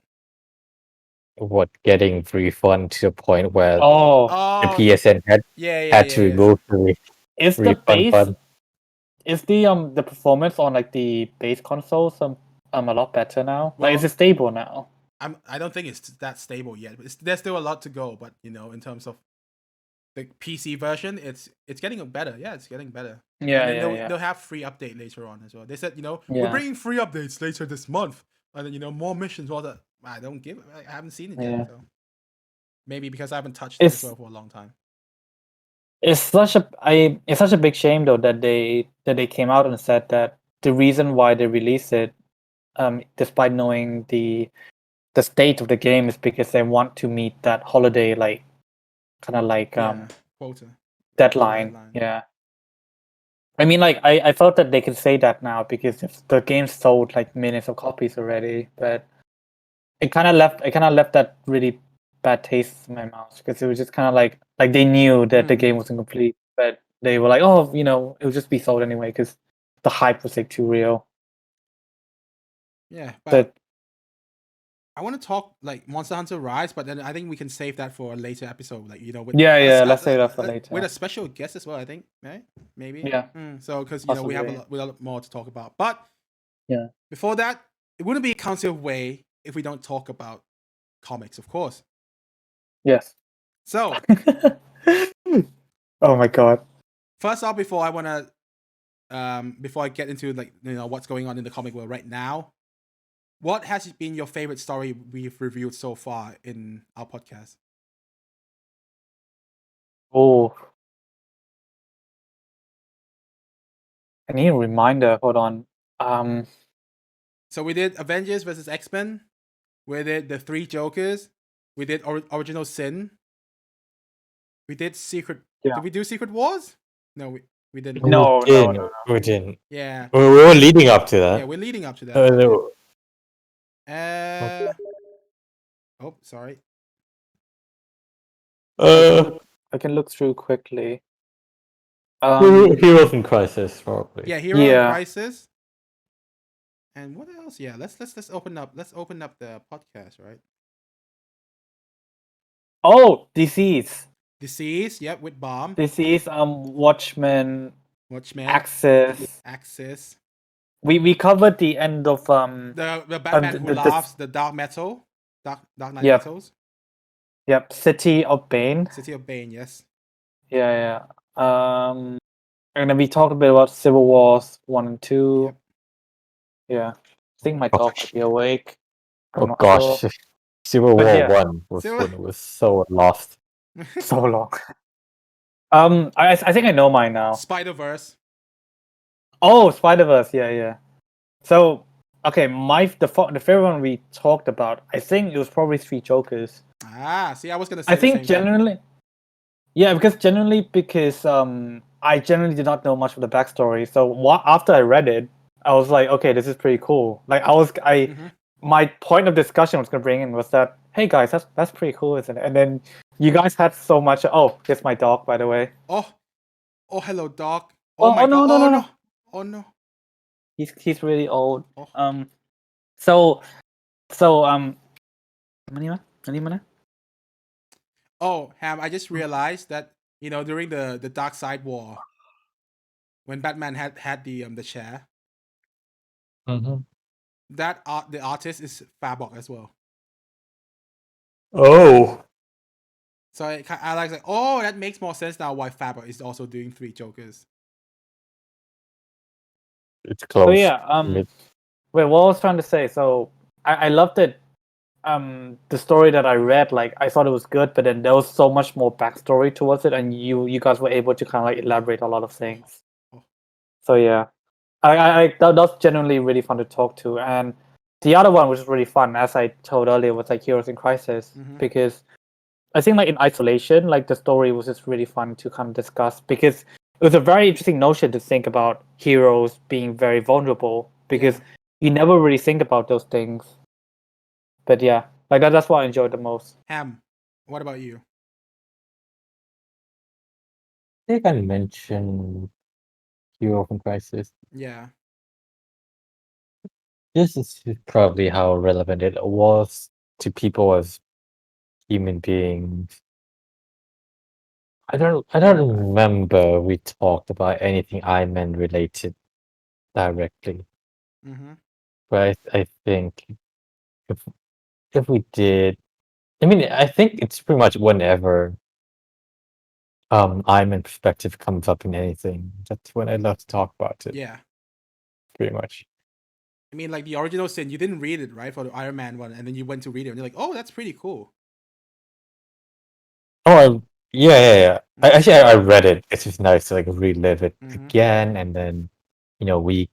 What, getting refund to the point where the Oh, PSN had to remove the is the refund base fund. is the performance on like the base consoles a lot better now? Like, is Well, it stable now? I don't think it's that stable yet. There's still a lot to go, but you know, in terms of the PC version, it's getting better. Yeah, it's getting better. Yeah, And then yeah. they'll have free update later on as well. They said, you know, we're Yeah. bringing free updates later this month, and then you know more missions. All that I haven't seen it Yeah. yet. So maybe because I haven't touched it as well for a long time. It's such a big shame though that they came out and said that the reason why they released it, despite knowing the state of the game, is because they want to meet that holiday like kind of like Quota deadline. Yeah. I mean, like I felt that they could say that now because if the game sold like millions of copies already, but it kind of left that really bad taste in my mouth because it was just kind of like they knew that the game wasn't complete, but they were like, oh, you know, it would just be sold anyway because the hype was like too real. Yeah, but I want to talk like Monster Hunter Rise, but then I think we can save that for a later episode. Like, you know, with let's save that for later with a special guest as well. I think, right? Maybe. Yeah. So because you know we have a lot more to talk about, but yeah, before that, it wouldn't be a Council of Way if we don't talk about comics, of course. Yes. So. Oh my god. First off, before I get into like you know what's going on in the comic world right now, what has been your favorite story we've reviewed so far in our podcast? Oh, I need a reminder. Hold on. So we did Avengers versus X-Men. We did the Three Jokers. We did Original Sin. We did Secret. Yeah. Did we do Secret Wars? No, we didn't. No. We didn't. Yeah. We were leading up to that. Yeah, we're leading up to that. No. Oh, sorry. I can look through quickly. Heroes in Crisis, probably. Yeah, Hero in Crisis. And what else? Yeah, let's open up. Let's open up the podcast, right? Oh, Disease. Yep, with Bomb. Disease. Watchmen. Axis. We covered the end of the Batman who laughs, the Dark Knight Metals. Yep, City of Bane. City of Bane, yes. Yeah. And then we talked a bit about Civil Wars 1 and 2. Yeah. I think my dog might be awake. I'm Oh not gosh, sure. Civil But War yeah. 1 was Civil- when it was so lost. So long. I think I know mine now. Spider-Verse. Oh, Spider-Verse. Yeah. So, okay, the favorite one we talked about, I think it was probably Three Jokers. See, I was gonna say I the think same thing. genuinely, because I generally did not know much of the backstory. So after I read it, I was like, okay, this is pretty cool. Like Mhm. my point of discussion I was gonna bring in was that, hey guys, that's pretty cool, isn't it? And then you guys had so much. Oh, here's my dog, by the way. Oh, hello, dog. Oh, Oh, my god. no. Oh no. He's really old. Oh. So Mana? Oh, Ham, I just realized that, during the Dark Side War, when Batman had the chair, Mhm. the artist is Fabok as well. Oh, So I like, oh, that makes more sense now why Fabok is also doing Three Jokers. it's close. So yeah, Mid- wait, what I was trying to say. So I loved it. The story that I read, like I thought it was good, but then there was so much more backstory towards it, and you guys were able to kind of like elaborate a lot of things. Oh. So yeah, that was genuinely really fun to talk to. And the other one which was really fun, as I told earlier, was like Heroes in Crisis, Mhm. because I think like in isolation, like the story was just really fun to kind of discuss, because it was a very interesting notion to think about heroes being very vulnerable, because you never really think about those things. But yeah, like that's what I enjoyed the most. Ham, what about you? I think I mentioned Hero from Crisis. Yeah. This is probably how relevant it was to people as human beings. I don't remember we talked about anything Iron Man related directly, Mm-hmm. but I think if we did, I mean, I think it's pretty much whenever Iron Man perspective comes up in anything, that's when I love to talk about it. Yeah. Pretty much. I mean, like the original sin, you didn't read it, right, for the Iron Man one, and then you went to read it, and you're like, oh, that's pretty cool. Oh, yeah. I read it. It's just nice to like relive it Mhm. again, and then we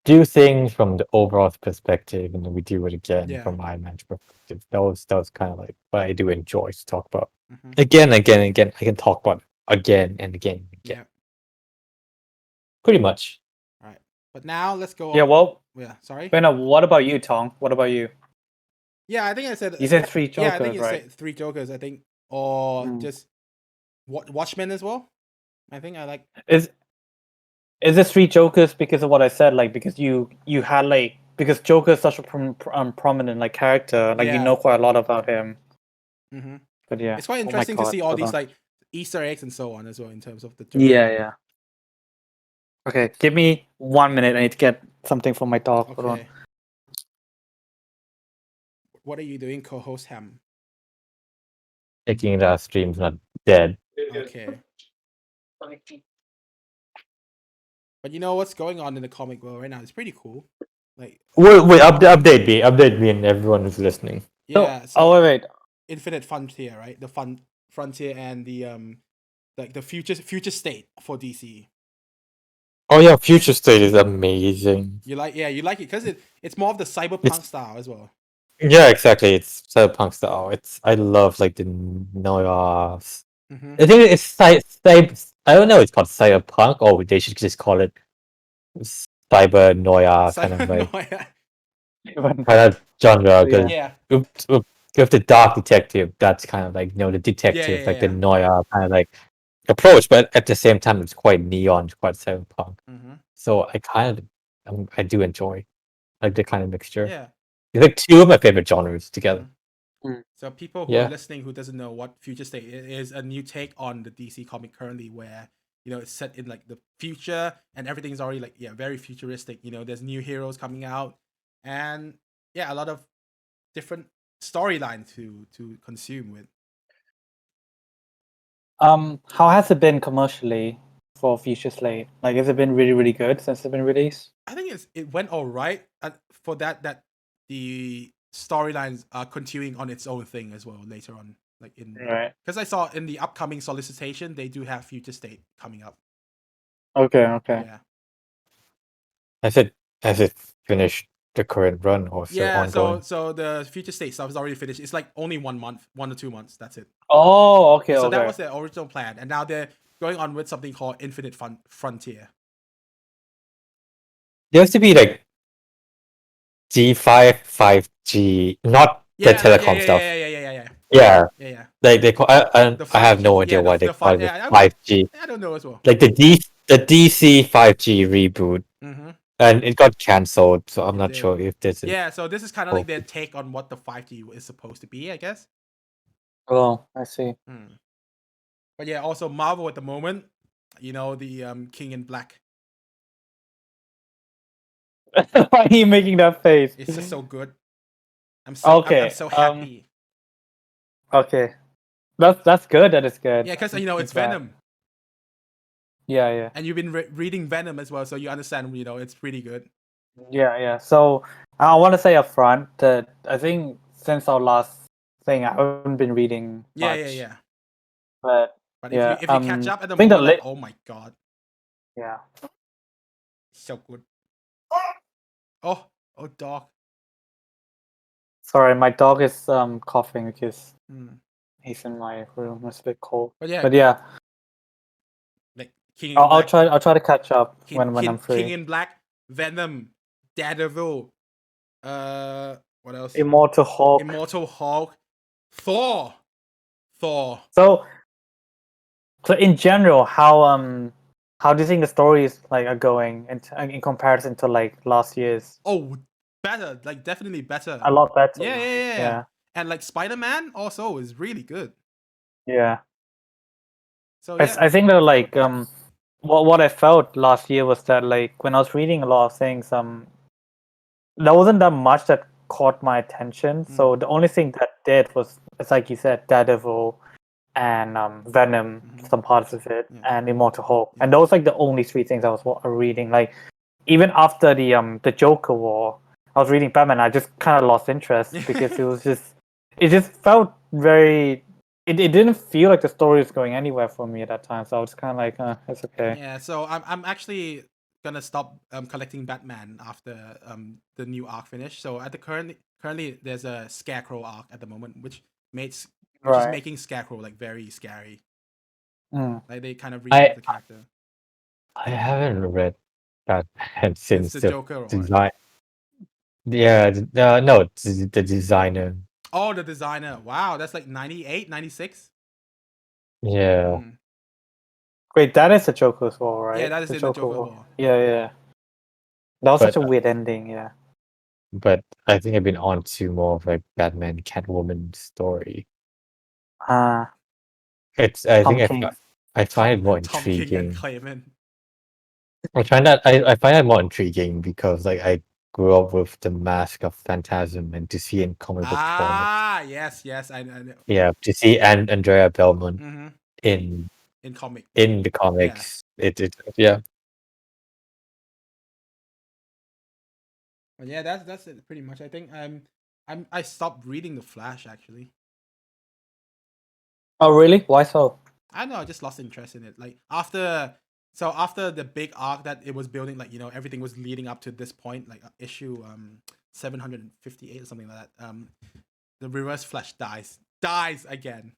do things from the overall perspective, and then we do it again Yeah. from Iron Man's perspective. That was kind of like what I do enjoy to talk about Mhm. again, again, again. I can talk about it again and again and again. Yeah. Pretty much. All right. But now let's go Yeah, on. well, Yeah. Sorry. Bena, what about you, Tong? What about you? Yeah, I think I said. You said Three Yeah, I Jokers, think you right? said Three Jokers. I think, or Mm. just Watchmen as well. I think I like. Is it Three Jokers because of what I said? Like because you had like because Joker is such a prominent like character, like you Yeah. know quite a lot about him. Mhm. But yeah, It's quite oh my interesting to God, see all hold these on. like Easter eggs and so on as well in terms of the Joker. Yeah. Okay, give me 1 minute. I need to get something from my dog. Hold on. Okay. What are you doing, co-host Ham? Taking that stream's not dead. Okay. But you know what's going on in the comic world right now? It's pretty cool. Like, Wait, update me, and everyone who's listening. yeah. So, oh wait. Infinite Frontier, right? The Frontier and the like the future state for DC. Oh yeah, Future State is amazing. You like it because it's more of the cyberpunk style as well. Yeah, exactly. It's cyberpunk style. I love like the noir. Mm-hmm. I think it's I don't know. It's called cyberpunk, or they should just call it cyber noir kind of like kind of genre. Because Yeah. with the dark detective, that's kind of like the detective, Yeah, like the yeah. noir kind of like approach, but at the same time, it's quite neon, quite cyberpunk. Mm-hmm. So I do enjoy like the kind of mixture. Yeah. It's like two of my favorite genres together. So people who are listening who doesn't know what Future State is a new take on the DC comic currently, where it's set in like the future and everything's already like very futuristic. There's new heroes coming out, and a lot of different storyline to consume with. How has it been commercially? for Future Slate? Like, has it been really, really good since it's been released? I think it went all right. For that the storylines are continuing on its own thing as well later on. Like Right. because I saw in the upcoming solicitation they do have Future State coming up. Okay. Okay. Yeah. Has it finished the current run or still Yeah, ongoing? so the Future State stuff is already finished. It's like only 1 month, 1 or 2 months. That's it. Oh. Okay. So okay. that was their original plan, and now they're going on with something called Infinite Frontier. There used to be like G5, 5G, not the telecom stuff. Yeah. Yeah, like they call. I have 5G, no idea why they call it yeah, 5G. I don't know as well. Like the DC 5G reboot, Mm-hmm. and it got cancelled. So I'm It not did. sure if this is. Yeah, so this is kind of like their take on what the 5G is supposed to be, I guess. Oh, I see. But yeah, also Marvel at the moment, you know, the King in Black. Why are you making that face? It's just so good. I'm so happy. Okay. That's good. That is good. Yeah, because you know it's Black. Venom, Yeah. and you've been reading Venom as well, so you understand. You know, it's pretty good. Yeah. So I want to say up front that I think since our last thing, I haven't been reading much. Yeah. But if yeah, you catch up at the I think moment, like, oh my god, yeah. so good. Oh, dog. Sorry, my dog is coughing because he's in my room. It's a bit cold. But yeah, like King in Black. I'll try to catch up when I'm free. King in Black, Venom, Daredevil, what else? Immortal Hulk, Thor. So in general, how do you think the stories like are going in comparison to like last year's? Oh, better, like definitely better. A lot better. Yeah. And like Spider-Man also is really good. Yeah. So yeah. I think that like what I felt last year was that like when I was reading a lot of things there wasn't that much that caught my attention. So the only thing that did was, it's like you said, Daredevil and Venom, some parts of it, and Immortal Hulk, and those like the only three things I was reading. Like even after the Joker War, I was reading Batman. I just kind of lost interest because it just felt very. It didn't feel like the story was going anywhere for me at that time. So I was kind of like, it's okay. Yeah. So I'm actually gonna stop collecting Batman after the new arc finish. So at the currently there's a Scarecrow arc at the moment, which is making Scarecrow like very scary. Like they kind of revamped the character. I haven't read Batman since the the Joker design. Yeah, no, the designer. Oh, the designer. Wow, that's like 98, 96? Yeah. Wait, that is the Joker as well, right? Yeah, that is in the Joker War. Yeah. That was such a weird ending, yeah. But I think I've been on to more of like Batman Catwoman story. I find it more intriguing. I find it more intriguing because like I grew up with the Mask of Phantasm and to see in comic book form. Yes, I know. Yeah, to see Andrea Belmont in the comics. Yeah. But yeah, that's it pretty much. I think I stopped reading The Flash actually. Oh really? Why so? I don't know, I just lost interest in it. Like after the big arc that it was building, like, you know, everything was leading up to this point, like issue 758 or something like that. The Reverse Flash dies again.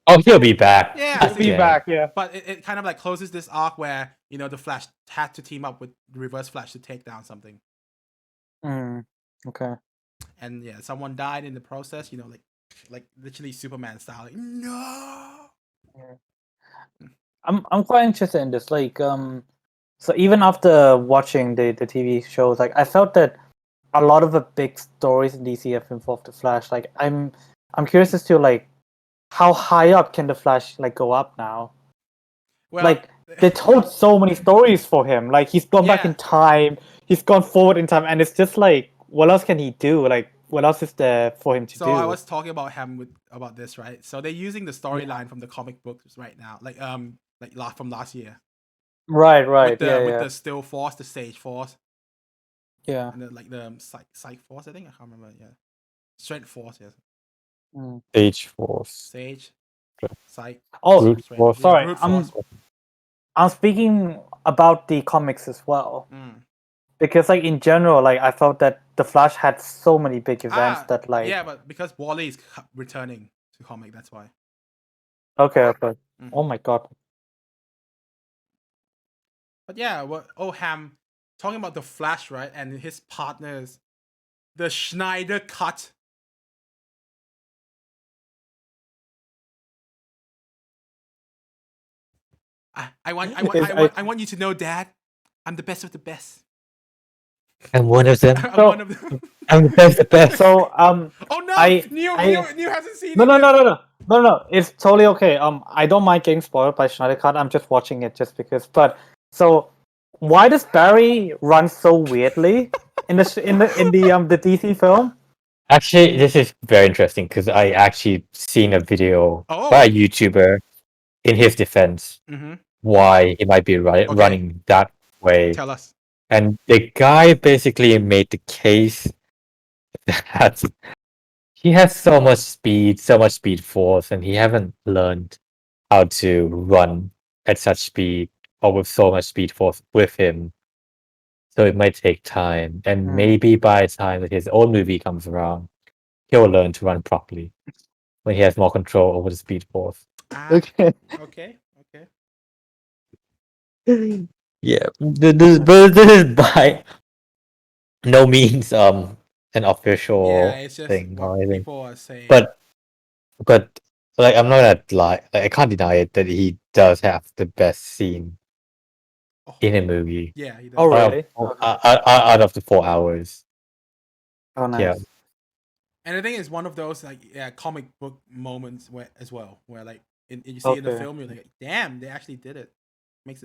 Oh, he'll be back. Yeah, he'll be back. Yeah, but it kind of like closes this arc where, you know, the Flash had to team up with the Reverse Flash to take down something. Okay. And yeah, someone died in the process. You know, like literally Superman style. Like, no. Yeah. I'm quite interested in this. Like so even after watching the TV shows, like I felt that a lot of the big stories in DC have involved the Flash. Like I'm curious as to like how high up can the Flash like go up now? Well, like they told so many stories for him. Like he's gone back in time, he's gone forward in time, and it's just like, what else can he do? Like what else is there for him to do? So I was talking about him about this, right? So they're using the storyline from the comic books right now. Like like from last year. Right, With the yeah, with yeah, the still force, the stage force, yeah. and the psych force. I think I can't remember. Yeah, strength force. Yes, Mm. Stage Force. sage, Sure. psych, Oh, Brute strength. Force. Yeah, sorry. brute force. I'm speaking about the comics as well Mm. because, like, in general, like I felt that the Flash had so many big events that, like, yeah, but because Wally is returning to comic, that's why. okay. Mhm. Oh my god. But yeah, Ham talking about the Flash, right, and his partners, the Schneider cut. I want you to know, Dad, I'm the best of the best. I'm one of them. I'm one of them. I'm the best of the best. So Oh no, I Neil hasn't seen no it no yet. no no no no no. It's totally okay. I don't mind getting spoiled by Schneider Cut. I'm just watching it just because. But so why does Barry run so weirdly in the DC film? Actually, this is very interesting because I actually seen a video by a YouTuber in his defense Mm-hmm. why he might be running that way. Tell us. And the guy basically made the case that he has so much speed force, and he haven't learned how to run at such speed or with so much speed force with him. So it might take time, and maybe by the time that his own movie comes around, he'll learn to run properly when he has more control over the speed force. Okay. Okay. Yeah, but this is by no means an official It's just thing or what anything. people are saying. But like I'm not gonna lie, like, I can't deny it that he does have the best scene in a movie. Yeah, he does. Oh really? Out of the 4 hours. Oh nice. Yeah. And I think it's one of those comic book moments where like you see in the film, you're like, damn, they actually did it. Make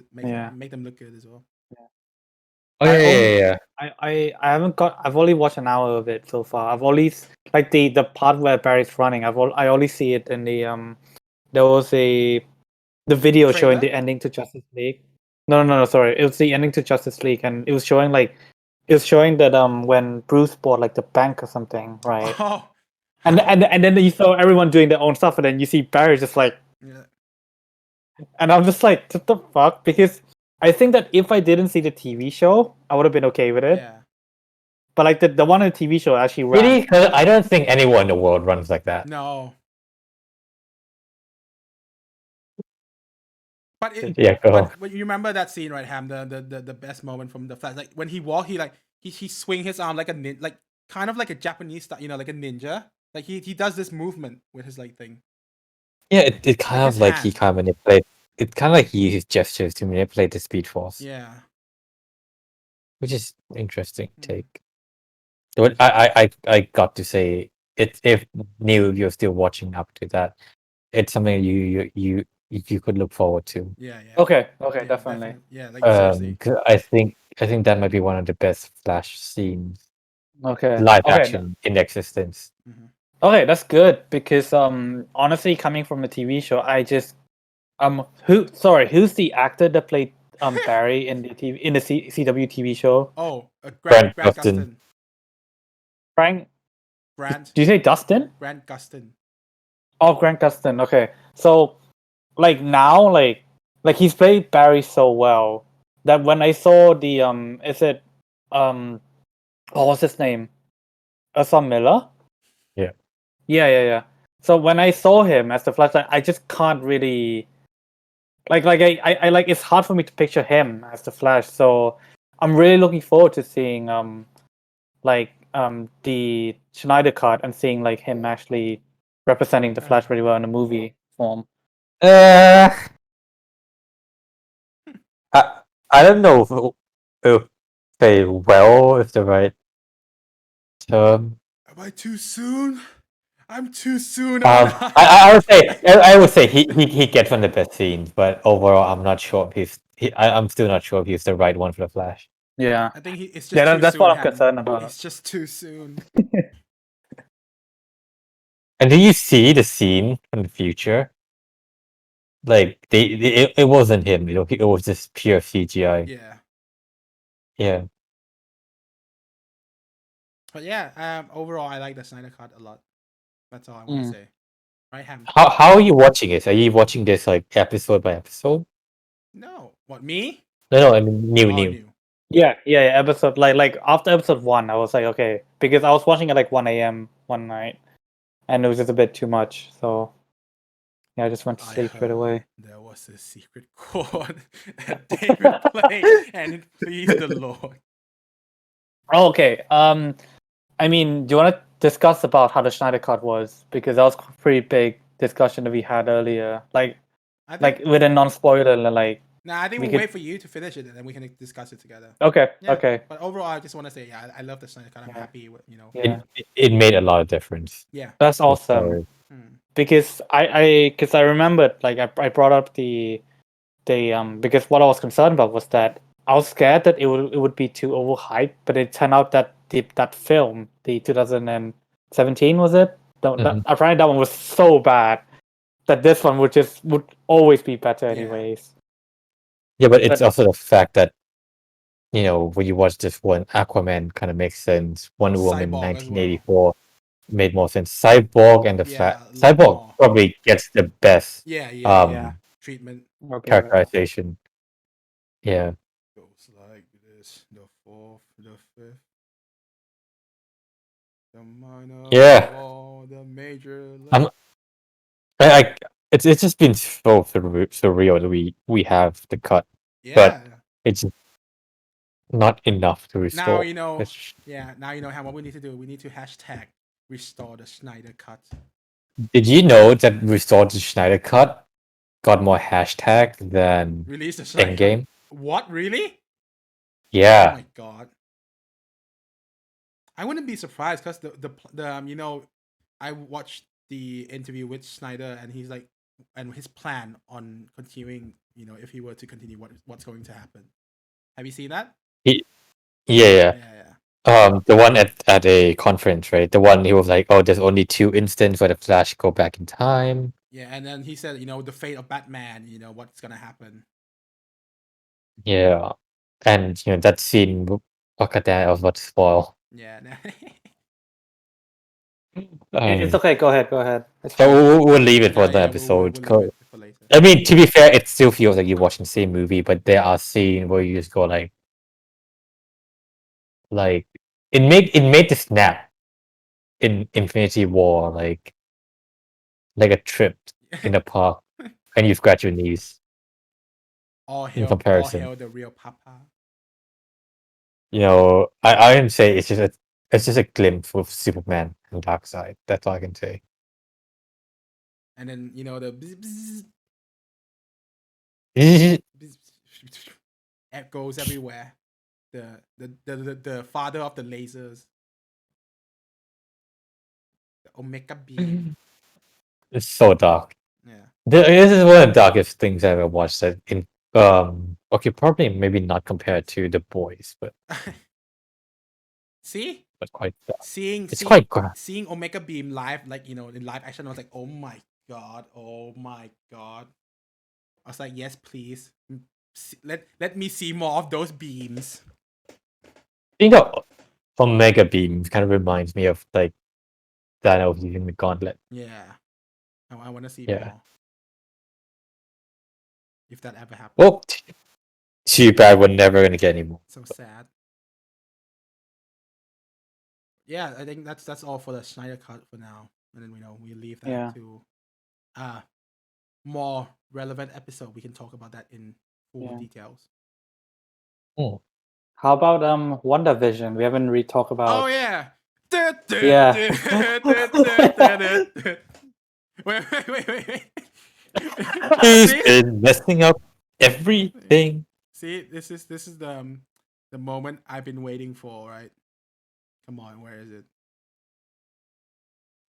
them look good as well. Oh yeah. I haven't I've only watched an hour of it so far. I've only like the part where Barry's running. I only see it in the there was the video showing the ending to Justice League. No, sorry. It was the ending to Justice League, and it was showing that when Bruce bought like the bank or something, right? Oh. And then you saw everyone doing their own stuff, and then you see Barry just like, and I'm just like, what the fuck? Because I think that if I didn't see the TV show, I would have been okay with it. Yeah. But like the one on the TV show actually ran. Really? 'Cause I don't think anyone in the world runs like that. No. But but you remember that scene, right, Ham? The best moment from the Flash, like when he walk, he swing his arm like kind of like a Japanese style, like a ninja. Like he does this movement with his like thing. Yeah, it kind Like of his like hand. he kind of manipulate. It kind of like he uses gestures to manipulate the speed force. Yeah. Which is interesting take. But I got to say, if Neil, you're still watching up to that, it's something you could look forward to. Yeah. Okay, definitely. Yeah, like seriously. 'Cause I think that might be one of the best Flash scenes, Okay. live action in existence. Okay, that's good because honestly, coming from a TV show, I just who's the actor that played Barry in the CW TV show? Oh, Grant Gustin. Gustin. Frank. Grant. Do you say Dustin? Grant Gustin. Oh, Grant Gustin. Okay, so like now, like he's played Barry so well that when I saw the what was his name? Ezra Miller. Yeah. So when I saw him as the Flash, I just can't really like I like it's hard for me to picture him as the Flash. So I'm really looking forward to seeing the Schneider cut and seeing like him actually representing the Flash really well in a movie form. I don't know if say well is the right term. Am I too soon? I'm too soon. I would say he gets one of the best scenes, but overall, I'm not sure if I'm still not sure if he's the right one for the Flash. Yeah, I think it's just that's too what soon, I'm concerned about. It's just too soon. And do you see the scene from the future Like it wasn't him. It was just pure CGI. Yeah. Yeah. But yeah, overall, I like the Snyder Cut a lot. That's all I want to say. Right, Ham? How are you watching it? Are you watching this like episode by episode? No. What, me? No, I mean Oh, new. Yeah. Episode like after episode 1, I was like, okay, because I was watching at like 1 a.m. one night, and it was just a bit too much. So yeah, I just went to I sleep right heard away. there was a secret chord that David played, and it pleased the Lord. Oh, okay. I mean, do you want to discuss about how the Schneider Cut was? Because that was a pretty big discussion that we had earlier. Like I think. with a non-spoiler, like Nah, I think we we'll could- wait for you to finish it, and then we can discuss it together. okay, Yeah. okay, But overall, I just want to say, yeah, I love the Snyder Cut. I'm Yeah. happy with, you know. yeah, It made a lot of difference. Yeah. that's The awesome. story. Because I remembered, like I brought up the because what I was concerned about was that I was scared that it would be too overhyped, but it turned out that that film, the 2017, was it? Mhm. Apparently that one was so bad that this one would always be better Yeah. anyways. Yeah, but it's But- also the fact that when you watch this one, Aquaman kind of makes sense. Wonder Woman Cyborg as 1984 made more sense. Cyborg and the Yeah, fact a lot Cyborg more. probably gets the best Yeah. Yeah. Treatment Okay. characterization. Yeah. goes like this: the fourth, the fifth, the minor, Yeah. fall, the major. I'm- it's just been so surreal that we have the cut. Yeah. It's not enough to Now restore. you know. It's- Yeah. Now you know how what we need to do. We need to hashtag restore the Snyder Cut. Did you know that restore the Schneider cut got more hashtag than Release the Snyder. Endgame? What, really? Oh Yeah. my god. I wouldn't be surprised because the I watched the interview with Snyder, and he's like, and his plan on continuing, if he were to continue, what's going to happen. Have you seen that? Yeah. Yeah. The one at a conference, right? The one he was like, "Oh, there's only 2 instances where the Flash go back in time." Yeah, and then he said, the fate of Batman, what's gonna happen. Yeah, and that scene. Okay, that I was about to spoil. Yeah. It's okay. Go ahead. It's So fine. we'll leave it for Yeah, the yeah, episode. we'll leave it for later. I mean, to be fair, it still feels like you're watching the same movie, but there are scenes where you just go like it made the snap in Infinity War, like a trip in a park, and you scratch your knees. All comparison. hail the real Papa. I wouldn't say it's just a glimpse of Superman and Darkseid. That's all I can say. And then the bzz, Yeah, bzz, bzz, echoes everywhere. The father of the lasers. The Omega beam. it's so dark. Yeah. This is one of the darkest things I ever watched. Okay, probably maybe not compared to The Boys, but See? quite dark. Seeing Quite dark. seeing Omega Beam live, like in live action, I was like, oh my god. I was like, yes, please. Let me see more of those beams. Omega Beam kind of reminds me of like Thanos using the gauntlet. Yeah. I want to see Yeah. more. If that ever happens. Well, too bad we're never gonna get any more. So sad. Yeah, I think that's all for the Snyder Cut for now, and then we leave that Yeah. to more relevant episode. We can talk about that in full Yeah. details. How about WandaVision? We haven't really talked about. Oh yeah. Yeah. Wait. He's See? been messing up everything. See, this is the moment I've been waiting for, right? Come on, where is it?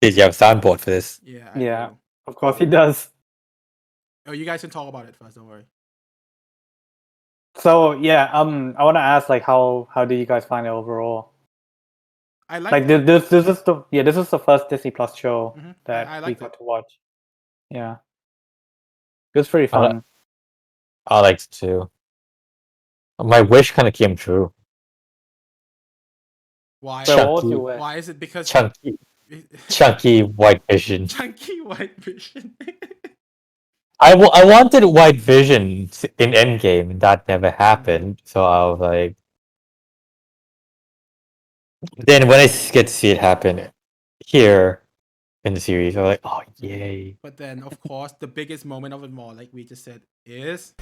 Did you have a soundboard for this? Yeah. Yeah. do. Of course he does. Oh, you guys can talk about it first. Don't worry. So yeah, I want to ask like how do you guys find it overall? I like Like this is this is the first Disney Plus show Mhm. that I we liked got it. to watch. Yeah. It was pretty I li- fun. I liked it too. My wish kind of came true. Why? So what was Chunky, your wish? Why is it because chunky white vision. chunky white vision? I wanted white vision in Endgame, and that never happened. So I was like, then when I get to see it happen here in the series, I was like, oh yay! But then, of course, the biggest moment of it all, like we just said, is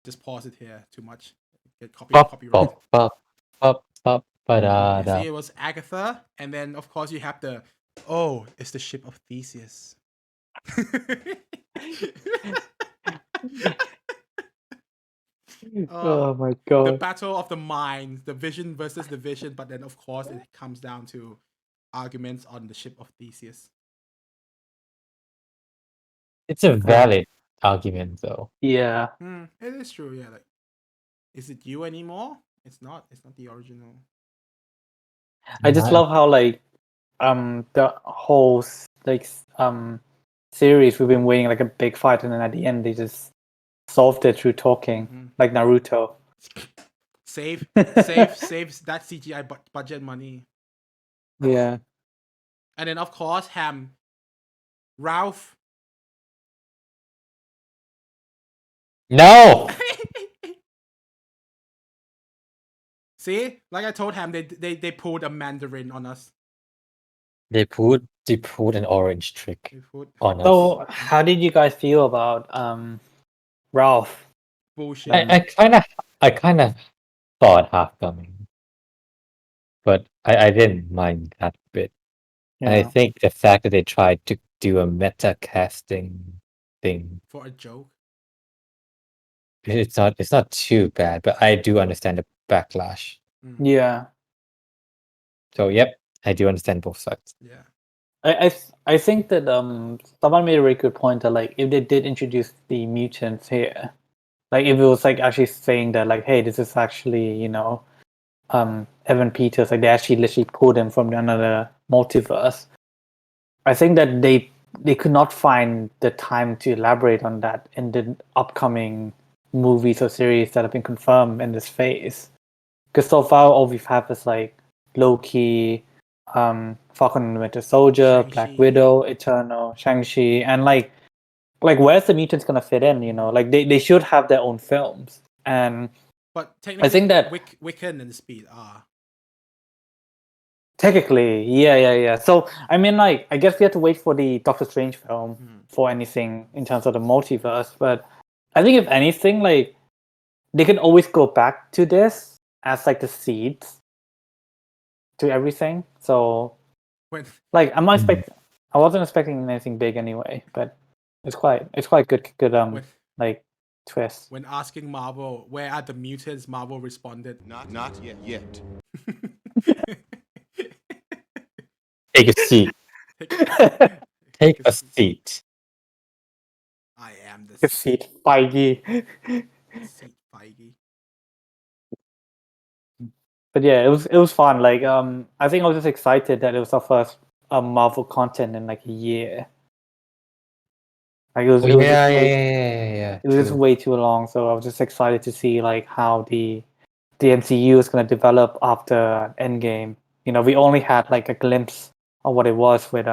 just pause it here. Too much. Get Pop copyright. pop pop pop pop ba da You da. see, it was Agatha, and then of course you have the it's the ship of Theseus. Oh my The god. battle of the minds, the vision versus the vision, but then of course it comes down to arguments on the ship of Theseus. It's a valid argument, though. Yeah. It is true, yeah. Like, is it you anymore? It's not. It's not the original. I just love how like the whole series we've been waiting like a big fight, and then at the end they just solved it through talking, like Naruto. Save that CGI budget money. Yeah. And then of course Ralph. No. See, like I told Ham, they pulled a Mandarin on us. They put an orange trick They put on us. So how did you guys feel about Ralph? bullshit. I kind of saw it half coming, but I didn't mind that bit. And I Yeah. think the fact that they tried to do a meta casting thing, For a joke. it's not too bad, but I do understand the backlash. Yeah. So yep, I do understand both sides. Yeah. I think that someone made a very good point that like if they did introduce the mutants here, like if it was like actually saying that like, hey, this is actually, Evan Peters, like they actually literally pulled him from another multiverse. I think that they could not find the time to elaborate on that in the upcoming movies or series that have been confirmed in this phase. Because so far all we've had is like Loki, Falcon and the Winter Soldier, Shang-Chi. Black Widow, Eternal, Shang-Chi, and like where's the mutants gonna fit in? Like they should have their own films. And But technically, I think that Wiccan and Speed are. technically, yeah. So I mean, like, I guess we have to wait for the Doctor Strange film for anything in terms of the multiverse. But I think if anything, like, they can always go back to this as like the seeds to everything. So, like, I wasn't expecting anything big anyway. But it's quite good like twist. When asking Marvel where are the mutants, Marvel responded, Not yet. Take a seat. Take a seat. I am the The seed, Feige. seat Feige. But yeah, it was fun. Like I think I was just excited that it was our first Marvel content in like a year. Like it was Yeah. it was just way too long. So I was just excited to see like how the MCU is going to develop after Endgame. We only had like a glimpse of what it was with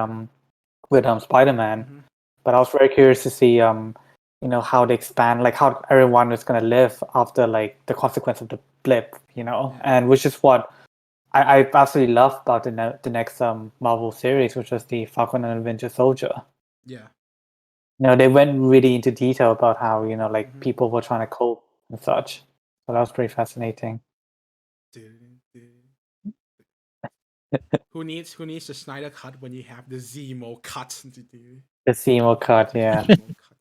Spider-Man, but I was very curious to see how they expand, like how everyone is going to live after like the consequence of the blip, and which is what I absolutely love about the next Marvel series, which was the Falcon and the Winter Soldier. Yeah. They went really into detail about how like people were trying to cope and such. So that was pretty fascinating. Who needs the Snyder cut when you have the Zemo cut? The Zemo cut, yeah. Zemo cut.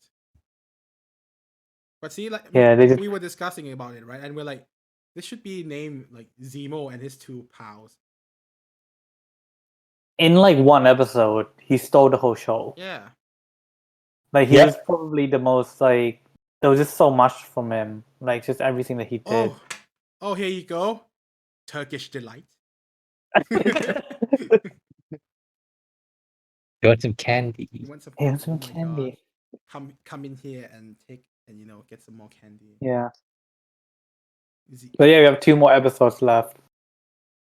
But see, like we were discussing about it, right? And we're like, this should be named like Zemo and his two pals. in like one episode, he stole the whole show. Yeah. Like he Yeah. was probably the most like there was just so much from him. Like just everything that he did. Oh, here you go. Turkish delight. You want some candy? You want some? Here's some oh my candy. God. Come in here and take and get some more candy. Yeah. Is it- But yeah, we have 2 more episodes left.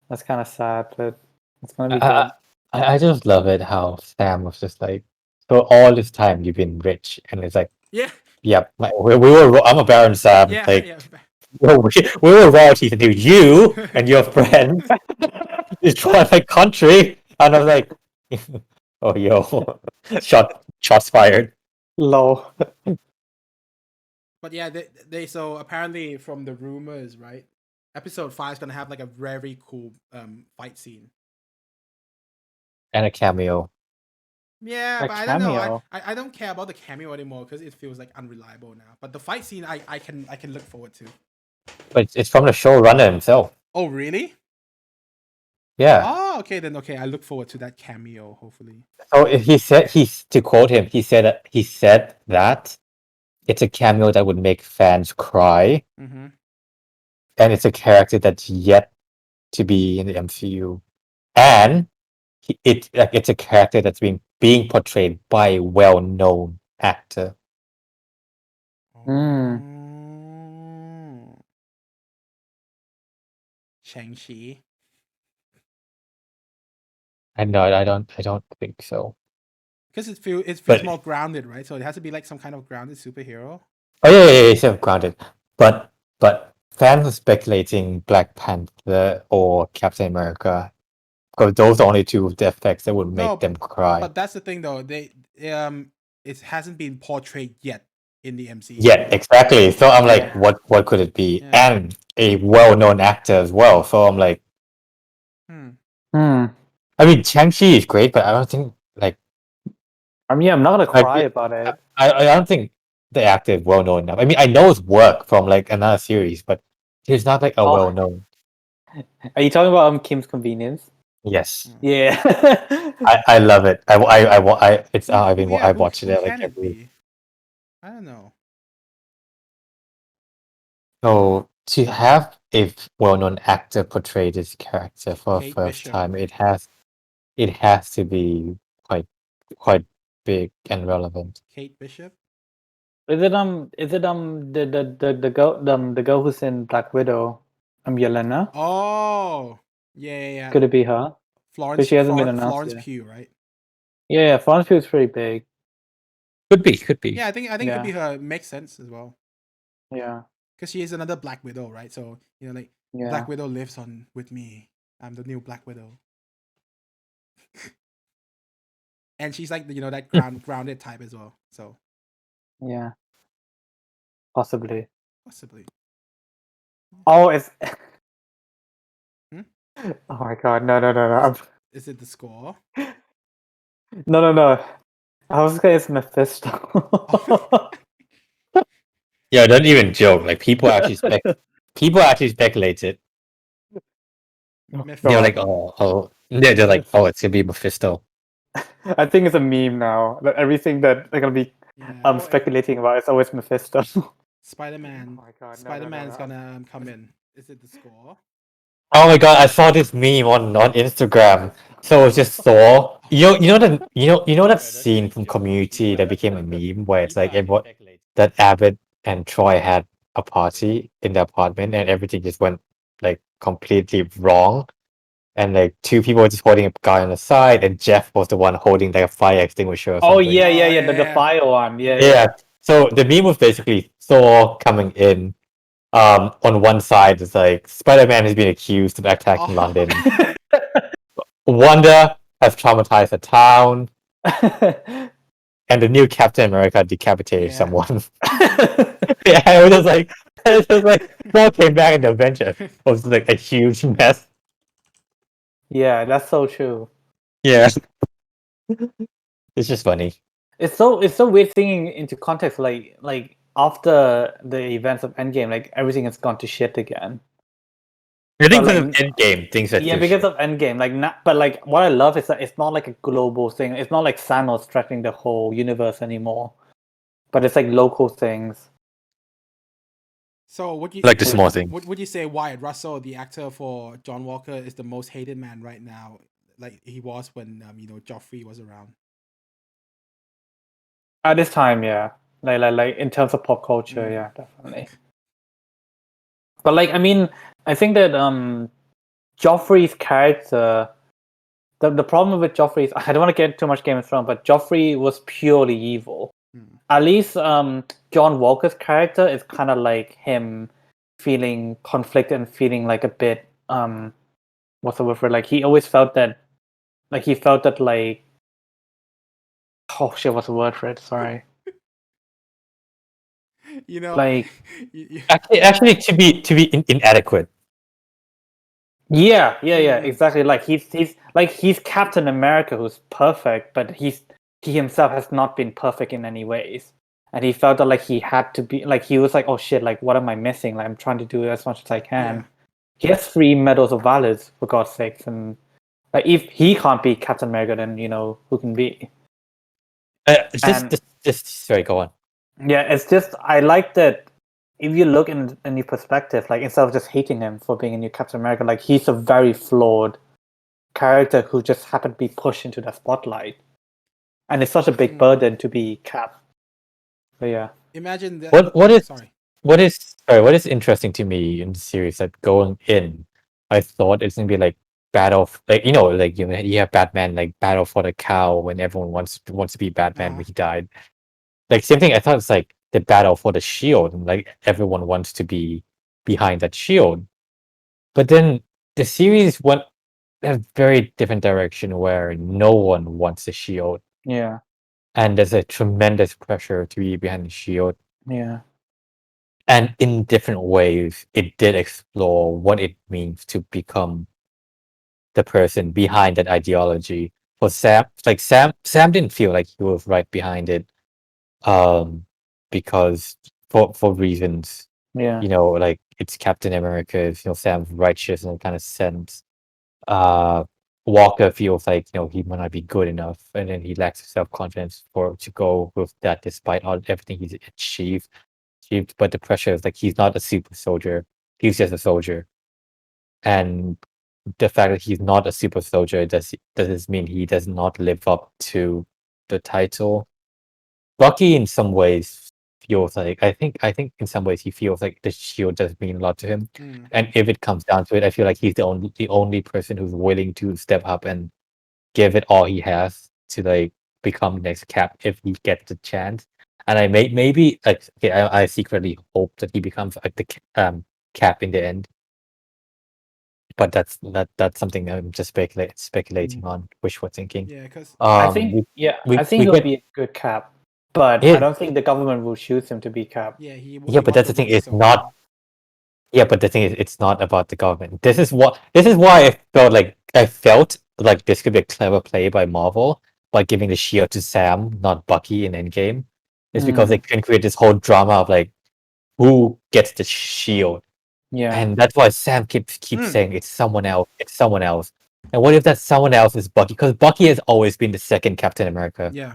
That's kind of sad, but it's gonna be good. I just love it how Sam was just like, for all this time you've been rich, and it's like, Yeah. yep, like, we were. I'm a Baron Sam. Yeah. Like, Yeah. we were royalties until you and your friends destroyed my country, and I was like, oh yo, shots fired. Low. But yeah, they so apparently from the rumors, right? Episode 5 is gonna have like a very cool fight scene. And a cameo. Yeah, A but I don't know. cameo? I don't care about the cameo anymore because it feels like unreliable now. But the fight scene, I can look forward to. But it's from the showrunner himself. Oh really? Yeah. Oh okay then. Okay, I look forward to that cameo. Hopefully. So to quote him, he said that it's a cameo that would make fans cry, Mm-hmm. and it's a character that's yet to be in the MCU, and it's a character that's being portrayed by a well-known actor. Shang-Chi. And no, I don't think so. Because it feels But- more grounded, right? So it has to be like some kind of grounded superhero. Oh yeah, it's grounded. But fans are speculating Black Panther or Captain America, because those are only 2 of the effects that would make No, them cry. But that's the thing, though. It hasn't been portrayed yet in the MCU. Yeah, exactly. So I'm like, Yeah. what could it be? Yeah. And a well-known actor as well. So I'm like, Hmm. I mean, Shang-Chi is great, but I don't think like I mean, I'm not gonna Like, cry about it. I don't think the actor is well-known enough. I mean, I know his work from like another series, but he's not like a Oh. well-known. Are you talking about Kim's Convenience? Yes, Yeah. I love it. I Who watched it like can it every. be? I don't know. So to have a well-known actor portray this character for Kate the first Bishop. time, it has to be quite big and relevant. Kate Bishop. Is it the girl who's in Black Widow? Yelena? Oh, yeah. Could it be her? Florence. she hasn't been announced Florence yet. Pugh, right? Yeah, Florence Pugh is pretty big. Could be. Yeah, I think it Yeah. could be her. Makes sense as well Yeah. because she is another Black Widow, right? So like Yeah. Black Widow lives on with me. I'm the new Black Widow. And she's like that grounded type as well. So Yeah. Possibly. possibly. Oh, it's. Hmm? Oh my god! No! Is it the score? No! I was gonna say it's Mephisto. Yeah, don't even joke. Like people actually speculated. Mephisto. They're like, they're like, oh, it's gonna be Mephisto. I think it's a meme now. That everything that they're gonna be Yeah. speculating about is always Mephisto. Spider-Man. Oh my god! Spider-Man's gonna come in. Is it the score? Oh my god, I saw this meme on Instagram. So it's just Thor. You know that scene from Community that became a meme where it's like everyone that Abbott and Troy had a party in their apartment and everything just went like completely wrong. And like 2 people were just holding a guy on the side, and Jeff was the one holding like a fire extinguisher. Or Oh something. yeah. The yeah. fire one. Yeah. Yeah. So the meme was basically Thor coming in. On one side is like Spider-Man has been accused of attacking London. Wanda has traumatized a town, and the new Captain America decapitated Yeah. someone. Yeah, it was just like Thor came back in the Avenger. It was like a huge mess. Yeah, that's so true. Yeah. It's just funny. It's so weird thinking into context. Like after the events of Endgame, like everything has gone to shit again. I think But, because like, of Endgame, things are yeah, too because short. of Endgame, like, but like what I love is that it's not like a global thing. It's not like Thanos threatening the whole universe anymore, but it's like local things. So would you Like the small things. would you say Wyatt Russell, the actor for John Walker, is the most hated man right now, like he was when Joffrey was around? At this time, yeah, like in terms of pop culture, Mm. yeah, definitely. But like, I mean, I think that Joffrey's character, the problem with Joffrey is I don't want to get too much Game of Thrones, but Joffrey was purely evil. Mm. At least John Walker's character is kind of like him feeling conflicted and feeling like a bit what's the word for it? Like he always felt that like oh shit, what's the word for it? Sorry. You know, Like Actually, to be inadequate. yeah, Mm. exactly. Like he's Captain America who's perfect, but he himself has not been perfect in any ways. And he felt that like he had to be like he was like, oh shit, like what am I missing? Like I'm trying to do as much as I can. Yeah. He has 3 medals of valor for God's sakes, and like if he can't be Captain America, then who can be? And Sorry, go on. yeah, it's just I like that if you look in a new perspective, like instead of just hating him for being a new Captain America, like he's a very flawed character who just happened to be pushed into the spotlight, and it's such a big burden to be Cap. So yeah, Imagine that. Sorry, what is interesting to me in the series that going in, I thought it's gonna be like battle like like you have Batman like battle for the cow when everyone wants to be Batman when he died. Like same thing, I thought it's like the battle for the shield and like everyone wants to be behind that shield. But then the series went a very different direction where no one wants the shield. yeah, And there's a tremendous pressure to be behind the shield. yeah, And in different ways, it did explore what it means to become the person behind that ideology. For Sam, like Sam didn't feel like he was right behind it, because for reasons, yeah, like it's Captain America, Sam's righteous in a kind of sense. Uh, Walker feels like he might not be good enough, and then he lacks self confidence to go with that, despite everything he's achieved. But the pressure is like he's not a super soldier; he's just a soldier, and the fact that he's not a super soldier does mean he does not live up to the title. Bucky, in some ways, feels like I think in some ways he feels like the shield does mean a lot to him. Mm. And if it comes down to it, I feel like he's the only person who's willing to step up and give it all he has to like become next Cap if he gets the chance. And maybe like okay, I secretly hope that he becomes like the Cap in the end. But that's something I'm just speculating on, wishful thinking. Yeah, because I think We I think we he'll get be a good Cap, but I yeah don't think the government will choose him to be Cap. he but wants that's to the thing. work his It's own not. thing. Yeah, but the thing is, it's not about the government. This is why I felt like this could be a clever play by Marvel by giving the shield to Sam, not Bucky in Endgame. It's because they can create this whole drama of like who gets the shield, Yeah, and that's why Sam keeps saying it's someone else. It's someone else. And what if that someone else is Bucky? Because Bucky has always been the second Captain America Yeah.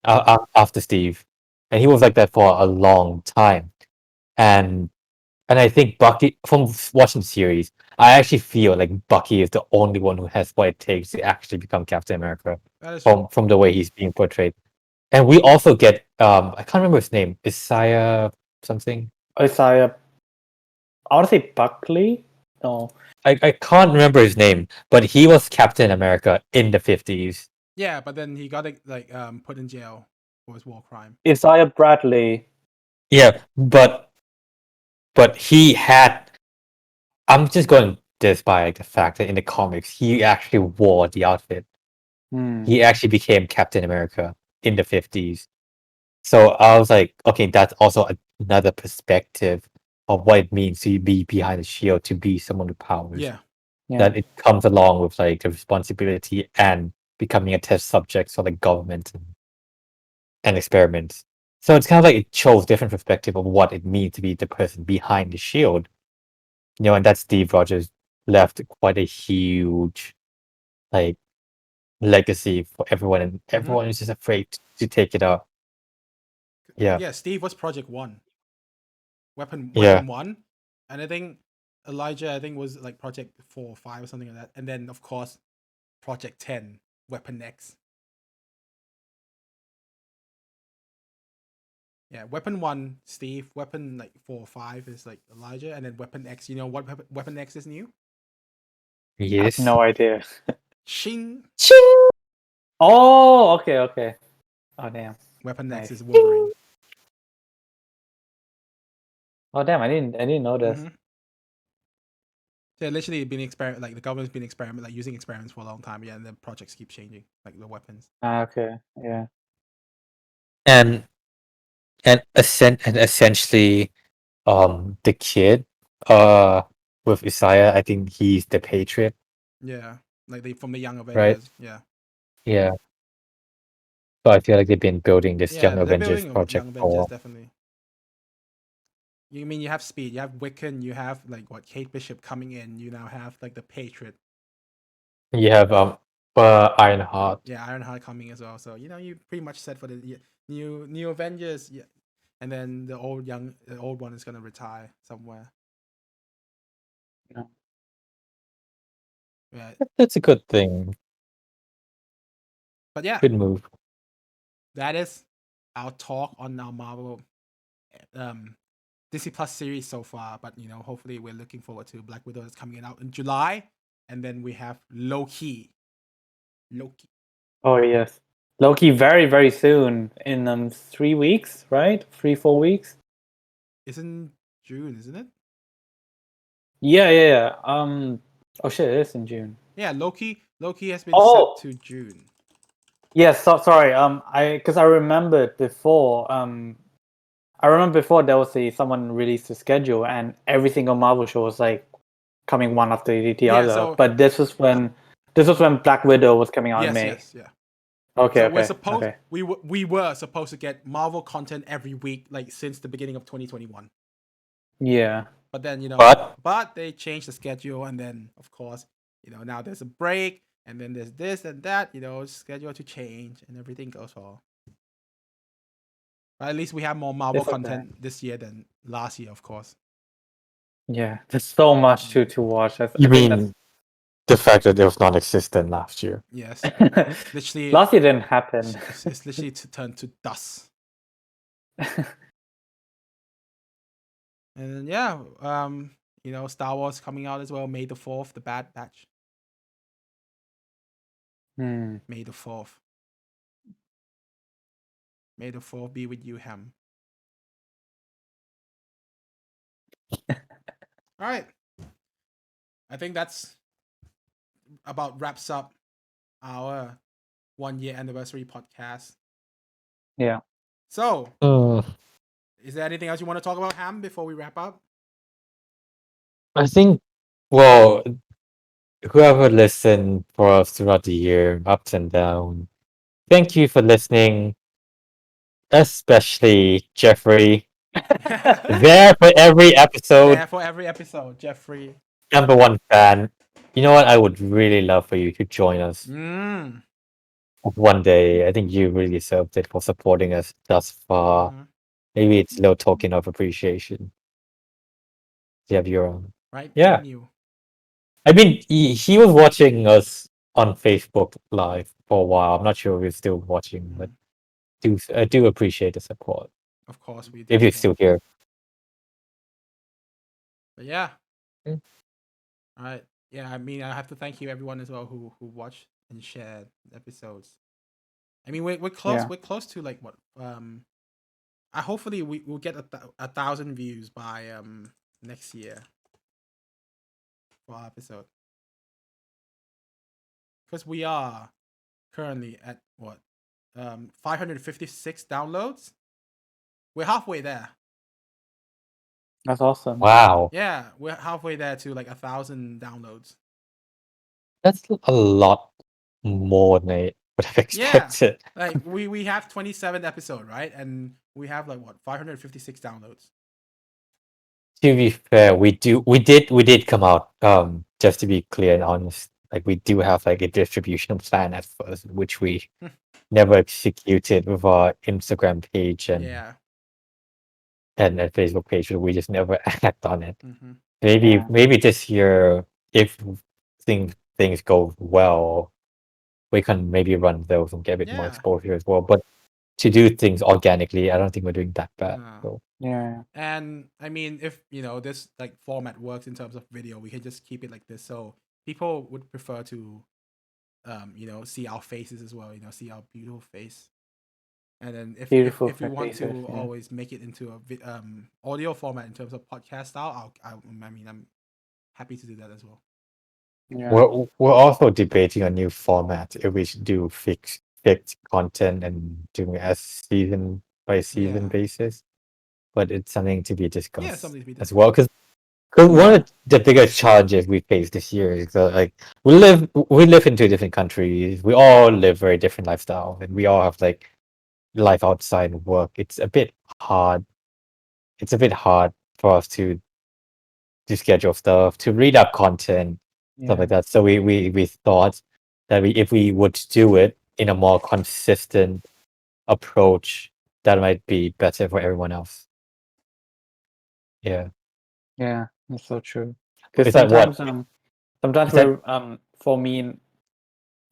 after Steve, and he was like that for a long time. And and I think Bucky, from watching the series, I actually feel like Bucky is the only one who has what it takes to actually become Captain America That is true. from the way he's being portrayed. And we also get I can't remember his name, Isaiah something. Isaiah. I want to say Buckley. No, I can't remember his name, but he was Captain America in the 50s. Yeah, but then he got put in jail for his war crime. Isaiah Bradley. Yeah, but he had. I'm just going this by like, the fact that in the comics he actually wore the outfit. He actually became Captain America in the 50s. So I was like, okay, that's also another perspective of what it means to be behind the shield, to be someone with powers. Yeah. Yeah, That it comes along with like the responsibility and becoming a test subject for the government and experiments. So it's kind of like it shows different perspective of what it means to be the person behind the shield. And that's Steve Rogers left quite a huge like legacy for everyone, and everyone is just afraid to take it up. Yeah. Yeah, Steve was Project 1. Weapon Yeah. 1. And I think Elijah, I think, was like Project 4 or 5 or something like that. And then, of course, Project 10, Weapon X. Yeah, Weapon 1, Steve. Weapon like 4 or 5 is like Elijah. And then Weapon X, you know what Weapon X is new? Yes. No idea. Shing! Oh, okay. Oh damn. Weapon X Nice. is Wolverine. Oh damn. I didn't know this. Mhm. Yeah, literally been like the government's been using experiments for a long time. Yeah, and then projects keep changing, like the weapons. Okay. Yeah. And essentially, the kid, with Isaiah, I think he's the Patriot, Yeah, like from the Young right? Avengers. Yeah. Yeah. So I feel like they've been building this Yeah, Young they're Avengers building project Young for a Avengers, while. definitely. You mean you have Speed, you have Wiccan, you have like what Kate Bishop coming in. You now have like the Patriot. You have Ironheart. Yeah, Ironheart coming as well. So you pretty much set for the new Avengers. Yeah, and then the old one is gonna retire somewhere. Yeah. Yeah, That's a good thing. but yeah, Good move. that is our talk on our Marvel Disney Plus series so far. But hopefully we're looking forward to Black Widow that's coming out in July, and then we have Loki. Oh yes. Loki very, very soon in 3 weeks, right? 3-4 weeks. It's in June, isn't it? Yeah. Oh shit, it is in June. Yeah, Loki has been Oh! set to June. Yes, sorry. Because I remembered before. I remember before there was someone released the schedule, and every single Marvel show was like coming one after the Yeah, other. so- But this was when Black Widow was coming out in May. Yes, yeah. Okay, So okay. we're supposed okay. we were supposed to get Marvel content every week, like since the beginning of 2021. Yeah. But then But they changed the schedule, and then of course now there's a break, and then there's this and that. Schedule to change, and everything goes well. But at least we have more Marvel It's okay. content this year than last year, of course. Yeah. There's so much to watch. I you think mean the fact that it was non-existent last year? Yes, that's... literally. Last year didn't happen. It's literally to turn to dust. And yeah, Star Wars coming out as well. May the 4th, the Bad Batch. Hmm. May the 4th. May the 4th be with you, Ham. All right. I think that's about wraps up our 1-year anniversary podcast. Yeah. So, Mm, is there anything else you want to talk about, Ham, before we wrap up? I think, well, whoever listened for us throughout the year, ups and downs, thank you for listening, especially Jeffrey. There for every episode, Yeah, for every episode, Jeffrey. #1 fan. You know what? I would really love for you to join us Mm. one day. I think you really deserved it for supporting us thus far. Mhm. Maybe it's a little token of appreciation. You have your own. Right? Yeah. Thank you. I mean, he was watching us on Facebook Live for a while. I'm not sure if he's still watching, but I do appreciate the support. Of course we do. If you're still here. But yeah. Mm. All right. Yeah, I mean, I have to thank you everyone as well who watched and shared episodes. I mean, we're close. Yeah. We're close to like what? Hopefully we'll get 1,000 views by next year for our episode. Because we are currently at what? 556 downloads. We're halfway there. That's awesome. Wow. Yeah, we're halfway there to like 1,000 downloads. That's a lot more than I would have expected. Like we have 27 episode, right? And we have like what 556 downloads. To be fair, we did come out just to be clear and honest, like we do have like a distribution plan at first, which we never executed with our Instagram page and Yeah. and a Facebook page. We just never act on it. Mm-hmm. Maybe this year, if things go well, we can maybe run those and get a bit more Yeah. exposure as well. But to do things organically, I don't think we're doing that bad. No. So Yeah. And I mean, if this like format works in terms of video, we can just keep it like this. So people would prefer to, see our faces as well. See our beautiful face. And then if Beautiful if we want faces, to yeah. always make it into a audio format in terms of podcast style, I'm happy to do that as well. Yeah. we're also debating a new format if we should do fixed content and doing it as season by season Yeah. basis. But it's something to be discussed something to be as well. Because one of the biggest challenges we face this year is that like we live in two different countries. We all live very different lifestyles, and we all have like life outside of work. It's a bit hard. It's a bit hard for us to schedule stuff, to read up content, stuff like Yeah. that. So we thought that if we would do it in a more consistent approach, that might be better for everyone else. Yeah. Yeah, that's so true. Because Is that what? sometimes Is that- we're for me,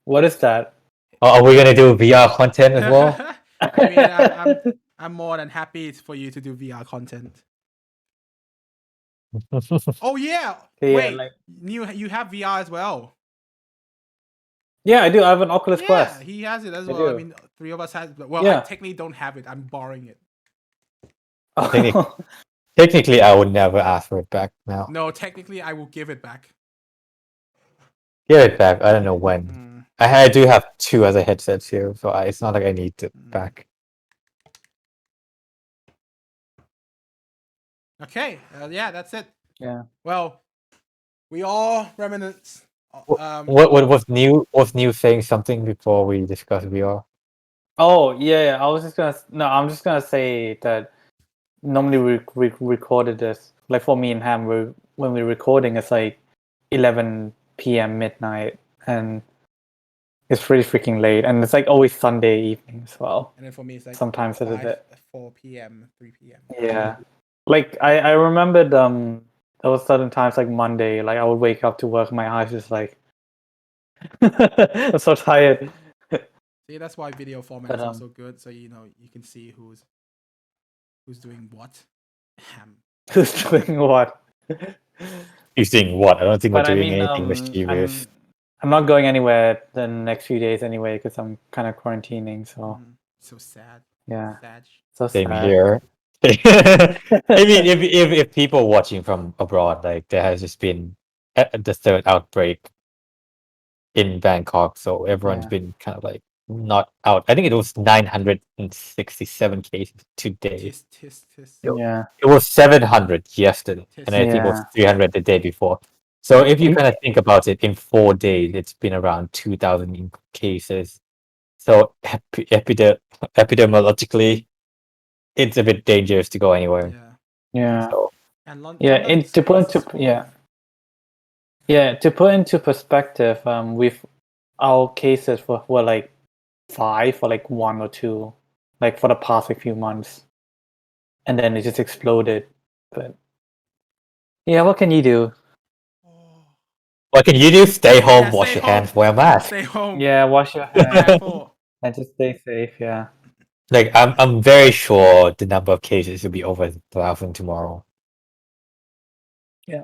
what is that? Are we gonna do VR content as well? I mean, I'm more than happy for you to do VR content. Oh yeah. Yeah, Wait, like- you have VR as well. Yeah, I do. I have an Oculus Yeah, Quest. he has it as I well. I do. mean, three of us have. Well, I Yeah. technically don't have it. I'm borrowing it. Technically, I would never ask for it back now. No, technically, I will give it back. Give it back. I don't know when. Mm. I do have two other headsets here, so it's not like I need it back. Okay. Yeah, that's it. Yeah. Well, we all reminisce. What was new? Was new saying something before we discuss VR? Oh yeah, I was just gonna. No, I'm just gonna say that normally we recorded this like for me and Ham. When we're recording, it's like 11 p.m. midnight, and it's pretty freaking late, and it's like always Sunday evening as well. And then for me, it's like Sometimes it is 5, it. 4 p.m., 3 p.m. Yeah, like I remembered there was certain times like Monday, like I would wake up to work, my eyes just like I'm so tired. See, that's why video format But, is also good. So you can see who's doing what. Who's doing what? You're saying what? I don't think we're But I doing mean, anything mischievous. I'm not going anywhere the next few days anyway because I'm kind of quarantining. So So sad. yeah, Sad. so Same sad. here. I mean, if people watching from abroad, like there has just been the third outbreak in Bangkok, so everyone's Yeah. been kind of like not out. I think it was 967 cases today. Tis. Yeah, It was 700 yesterday, and I think it was Yeah. 300 the day before. So if you Mm. kind of think about it, in 4 days, it's been around 2,000 cases. So epidemiologically, it's a bit dangerous to go anywhere. Yeah. yeah, So And yeah. London To put space into is to put into perspective, with our cases were like 5 or like 1 or 2, like for the past few months, and then it just exploded. But yeah, what can you do? Oh. what can you do? Stay home, Yeah, wash stay your hands, home. wear a mask. Stay home. Yeah, wash your Be hands careful. and just stay safe. Yeah. Like I'm very sure the number of cases will be over 1,000 tomorrow. Yeah.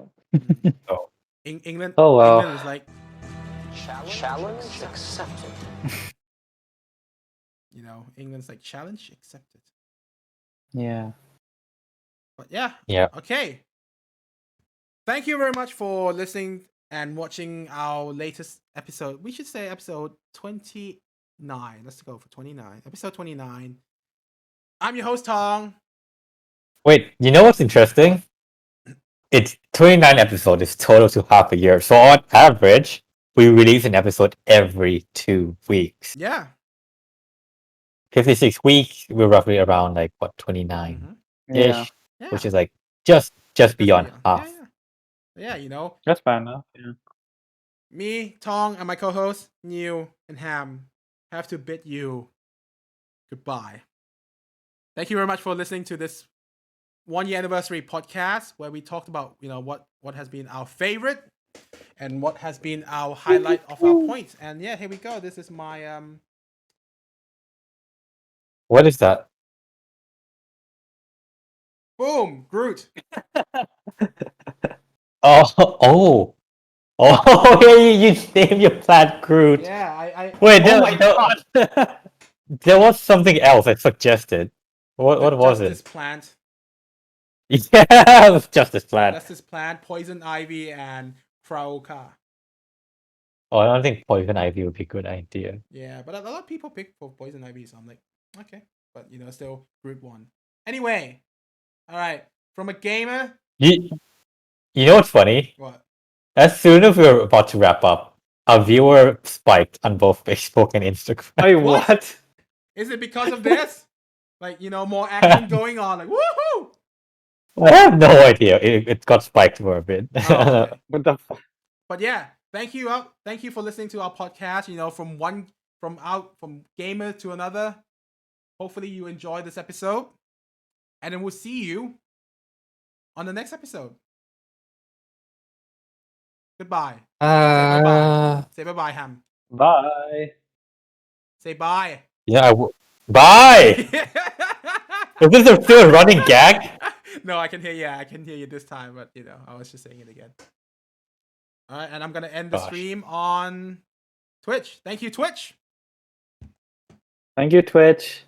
So England. Oh, well. England is like Challenge accepted. England's like challenge accepted. Yeah. But yeah. Yeah. Okay. Thank you very much for listening and watching our latest episode. We should say episode 29. Let's go for 29. Episode 29. I'm your host, Tong. wait, you know what's interesting? It's 29 episodes. It's total to half a year. So on average, we release an episode every 2 weeks. Yeah. 56 weeks, we're roughly around like what 29 Mhm. ish, Yeah. Yeah. which is like just beyond half. Yeah, That's fair enough. Yeah. me, Tong, and my co-host Neil and Ham have to bid you goodbye. Thank you very much for listening to this 1-year anniversary podcast where we talked about what has been our favorite and what has been our highlight of our points. And yeah, here we go. This is my What is that? boom, Groot. Oh. Yeah, you named your plant Groot. Yeah, I Wait, Oh my god. there was something else I suggested. What was Justice it? Plant. Yeah, it was Justice Plant. Justice Plant, Poison Ivy, and Krauka. Oh, I don't think Poison Ivy would be a good idea. Yeah, but a lot of people pick for Poison Ivy, so I'm like, okay. But still Groot won. Anyway, all right. From a gamer, You know what's funny? what? As soon as we were about to wrap up, our viewer spiked on both Facebook and Instagram. Wait, What? what? Is it because of this? Like, more action going on, like woohoo! I have no idea. It got spiked for a bit. Oh, okay. What the fuck? But yeah, thank you for listening to our podcast. From gamer to another. Hopefully you enjoyed this episode, and then we'll see you on the next episode. Goodbye. Say bye-bye. Say bye-bye, Ham. Bye. Say bye. Yeah, bye! Is this still a running gag? No, I can hear you. I can hear you this time, but I was just saying it again. All right, and I'm gonna end the stream on Twitch. Thank you, Twitch. Thank you, Twitch.